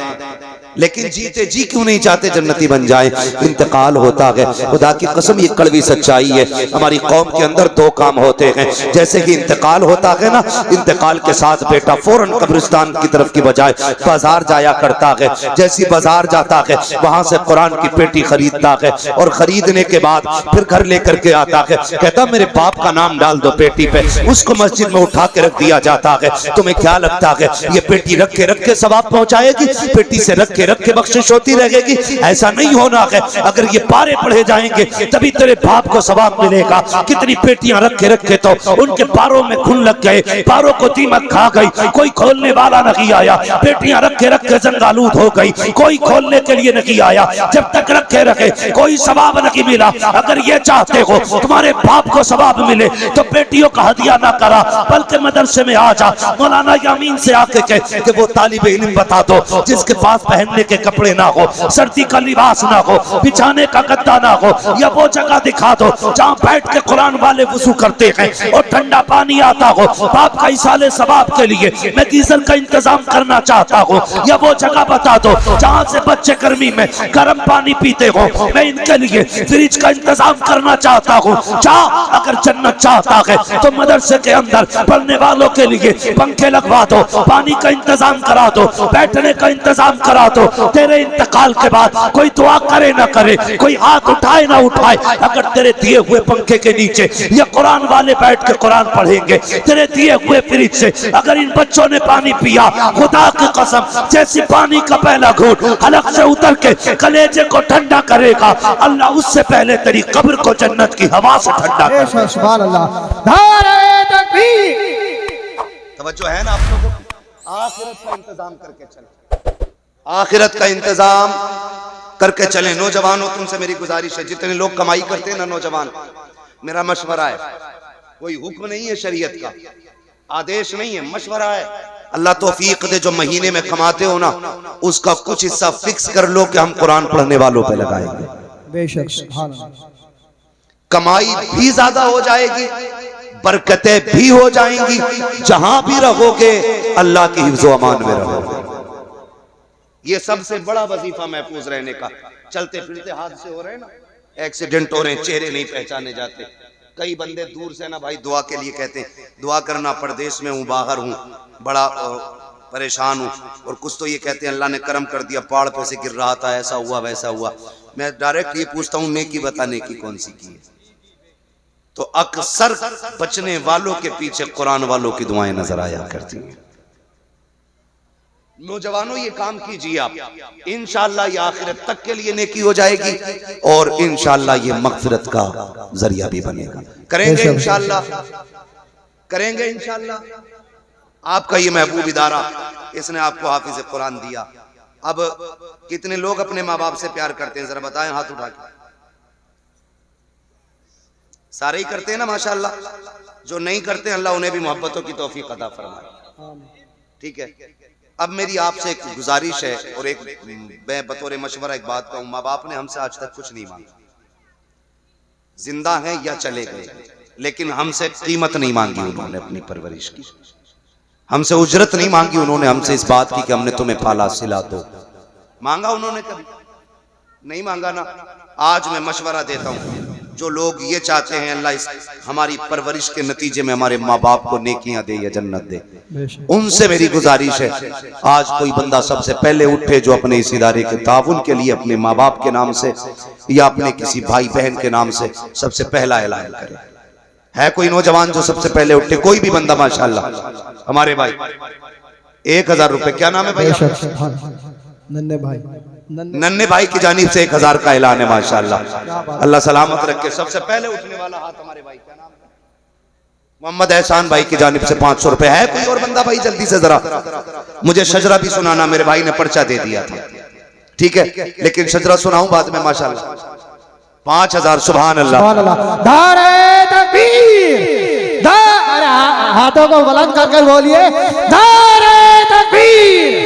लेकिन जीते जी क्यों नहीं चाहते जन्नती बन जाए? इंतकाल होता है, खुदा की कसम ये कड़वी सच्चाई है। हमारी कौम के अंदर 2 काम होते हैं। जैसे कि इंतकाल होता है ना, इंतकाल के साथ बेटा फौरन कब्रिस्तान की तरफ की बजाय बाजार जाया करता है। जैसी बाजार जाता है वहां से कुरान की पेटी खरीदता है, और खरीदने के बाद फिर घर लेकर के आता है। कहता मेरे बाप का नाम डाल दो पेटी पे, उसको मस्जिद में उठा के रख दिया जाता है। तुम्हें क्या लगता है ये पेटी रख के सवाब पहुंचाएगी? पेटी से रख के रखे बख्शिश होती रहेगी। ऐसा नहीं होना है, अगर ये पारे पढ़े जाएंगे तभी तेरे बाप को सवाब मिलेगा। कितनी पेटियां रखे रखे तो उनके पारों में घुन लग गए, पारों को दीमक खा गई, कोई खोलने वाला नहीं आया। पेटियां रखे रखे जंगालूद हो गई, कोई खोलने के लिए नहीं आया। जब तक रखे रखे कोई सवाब नहीं मिला। अगर ये चाहते हो तुम्हारे बाप को सवाब मिले तो बेटियों का हदिया ना करा, बल्कि मदरसे में आ जा। मौलाना यामीन से आके कह कि वो तालिब इल्म बता दो जिसके पास पहनने के कपड़े ना हो, सर्दी का लिबास ना हो, बिछाने का गद्दा ना हो, या वो जगह दिखा दो जहाँ बैठ के कुरान वाले वुजू करते हैं और ठंडा पानी आता हो। बाप का इसाले सवाब के लिए मैं गीजर का इंतजाम करना चाहता हूँ, या वो जगह बता दो जहाँ से बच्चे गर्मी में गर्म पानी पीते हो। मैं इनके लिए फ्रिज का इंतजाम करना चाहता हूँ। अगर जन्नत चाहता है तो मदरसे के अंदर पढ़ने वालों के लिए पंखे लगवा दो, पानी का इंतजाम करा दो, बैठने का इंतजाम करा दो। तेरे इंतकाल के बाद कोई दुआ करे ना करे, कोई हाथ उठाए ना उठाए, अगर तेरे दिए हुए पंखे के नीचे ये कुरान वाले बैठ के कुरान पढ़ेंगे, तेरे दिए हुए फ्रिज से अगर इन बच्चों ने पानी पिया, खुदा की कसम जैसी पानी का पहला घूंट हलक से उतर के कलेजे को ठंडा करेगा, अल्लाह उससे पहले तेरी कब्र को जन्नत की हवा से ठंडा करेगा। सुभान अल्लाह। नारे तकबीर। तवज्जो है ना आप लोगों को? आखिरत का इंतजाम करके चले, आखिरत का इंतजाम करके चले। नौजवानों, तुमसे मेरी गुजारिश है, जितने लोग कमाई करते हैं ना नौजवान, मेरा मशवरा है, कोई हुक्म नहीं है शरीयत का, आदेश नहीं है, मशवरा है। अल्लाह तौफीक दे, जो महीने में कमाते हो ना उसका कुछ हिस्सा फिक्स कर लो कि हम कुरान पढ़ने वालों पे लगाएंगे। बेशक सुभान अल्लाह। कमाई भी ज्यादा हो जाएगी, बरकतें भी हो जाएंगी, जहां भी रहोगे अल्लाह की हिफ्ज़ो अमान में रहोगे। ये सबसे बड़ा वजीफा महफूज रहने का। चलते फिरते हादसे हो रहे हैं ना, एक्सीडेंट हो रहे हैं, चेहरे नहीं पहचाने जाते। कई बंदे दूर से ना भाई दुआ के लिए कहते हैं, दुआ करना, परदेश में हूँ, बाहर हूँ, बड़ा परेशान हूँ। और कुछ तो ये कहते हैं अल्लाह ने करम कर दिया, पहाड़ पे से गिर रहा था, ऐसा हुआ वैसा हुआ। मैं डायरेक्ट ये पूछता हूँ, नेकी बताने की कौन सी की है? तो अक्सर बचने वालों के पीछे कुरान वालों की दुआएं नजर आया करती हैं। नौजवानों, ये काम कीजिए आप, इंशाअल्लाह ये आखिरत तक के लिए नेकी हो जाएगी और इंशाअल्लाह ये मगफिरत का जरिया भी बनेगा। करेंगे इंशाअल्लाह, करेंगे इंशाअल्लाह। आपका ये महबूब इदारा, इसने आपको हाफिज कुरान दिया। अब कितने लोग अपने माँ बाप से प्यार करते हैं, जरा बताएं हाथ उठा के। सारे ही करते हैं ना माशाअल्लाह। जो नहीं करते अल्लाह उन्हें भी मोहब्बतों की तौफीक अता फरमाए। ठीक है, अब मेरी आपसे एक गुजारिश है और एक मैं बतौर मशवरा एक बात कहूं, माँ बाप ने हमसे आज तक कुछ नहीं मांगा, जिंदा हैं या चले गए, लेकिन हमसे कीमत नहीं मांगी उन्होंने अपनी परवरिश की, हमसे उजरत नहीं मांगी उन्होंने हमसे इस बात की कि हमने तुम्हें पाला सिला दो। मांगा उन्होंने? कभी नहीं मांगा ना। आज मैं मशवरा देता हूं, जो लोग ये चाहते हैं अल्लाह इस हमारी परवरिश के नतीजे में हमारे माँ बाप को नेकियां दे या जन्नत दे, उनसे मेरी गुजारिश है, आज कोई बंदा सबसे पहले उठे जो अपने इस इदारे के ताउन के लिए अपने माँ बाप के नाम से या अपने किसी भाई बहन के नाम से सबसे पहला ऐलान करे। है कोई नौजवान जो सबसे पहले उठे? कोई भी बंदा माशाअल्लाह। हमारे भाई 1000 रुपए, क्या नाम है भाई? नन्हे भाई, नन्हे भाई की जानिब से 1000 का ऐलान है माशाअल्लाह। अल्लाह सलामत रखे। सबसे पहले उठने वाला हाथ हमारे भाई, क्या नाम है? मोहम्मद एहसान भाई की जानिब से 500 रुपए। है कोई और बंदा भाई? जल्दी से जरा मुझे शजरा भी सुनाना, मेरे भाई ने पर्चा दे दिया था, ठीक है, लेकिन शजरा सुनाऊं बाद में माशाअल्लाह। 5000। सुभान अल्लाह। नारे तकबीर। हाथों को बुलंद करके बोलिए नारे तकबीर।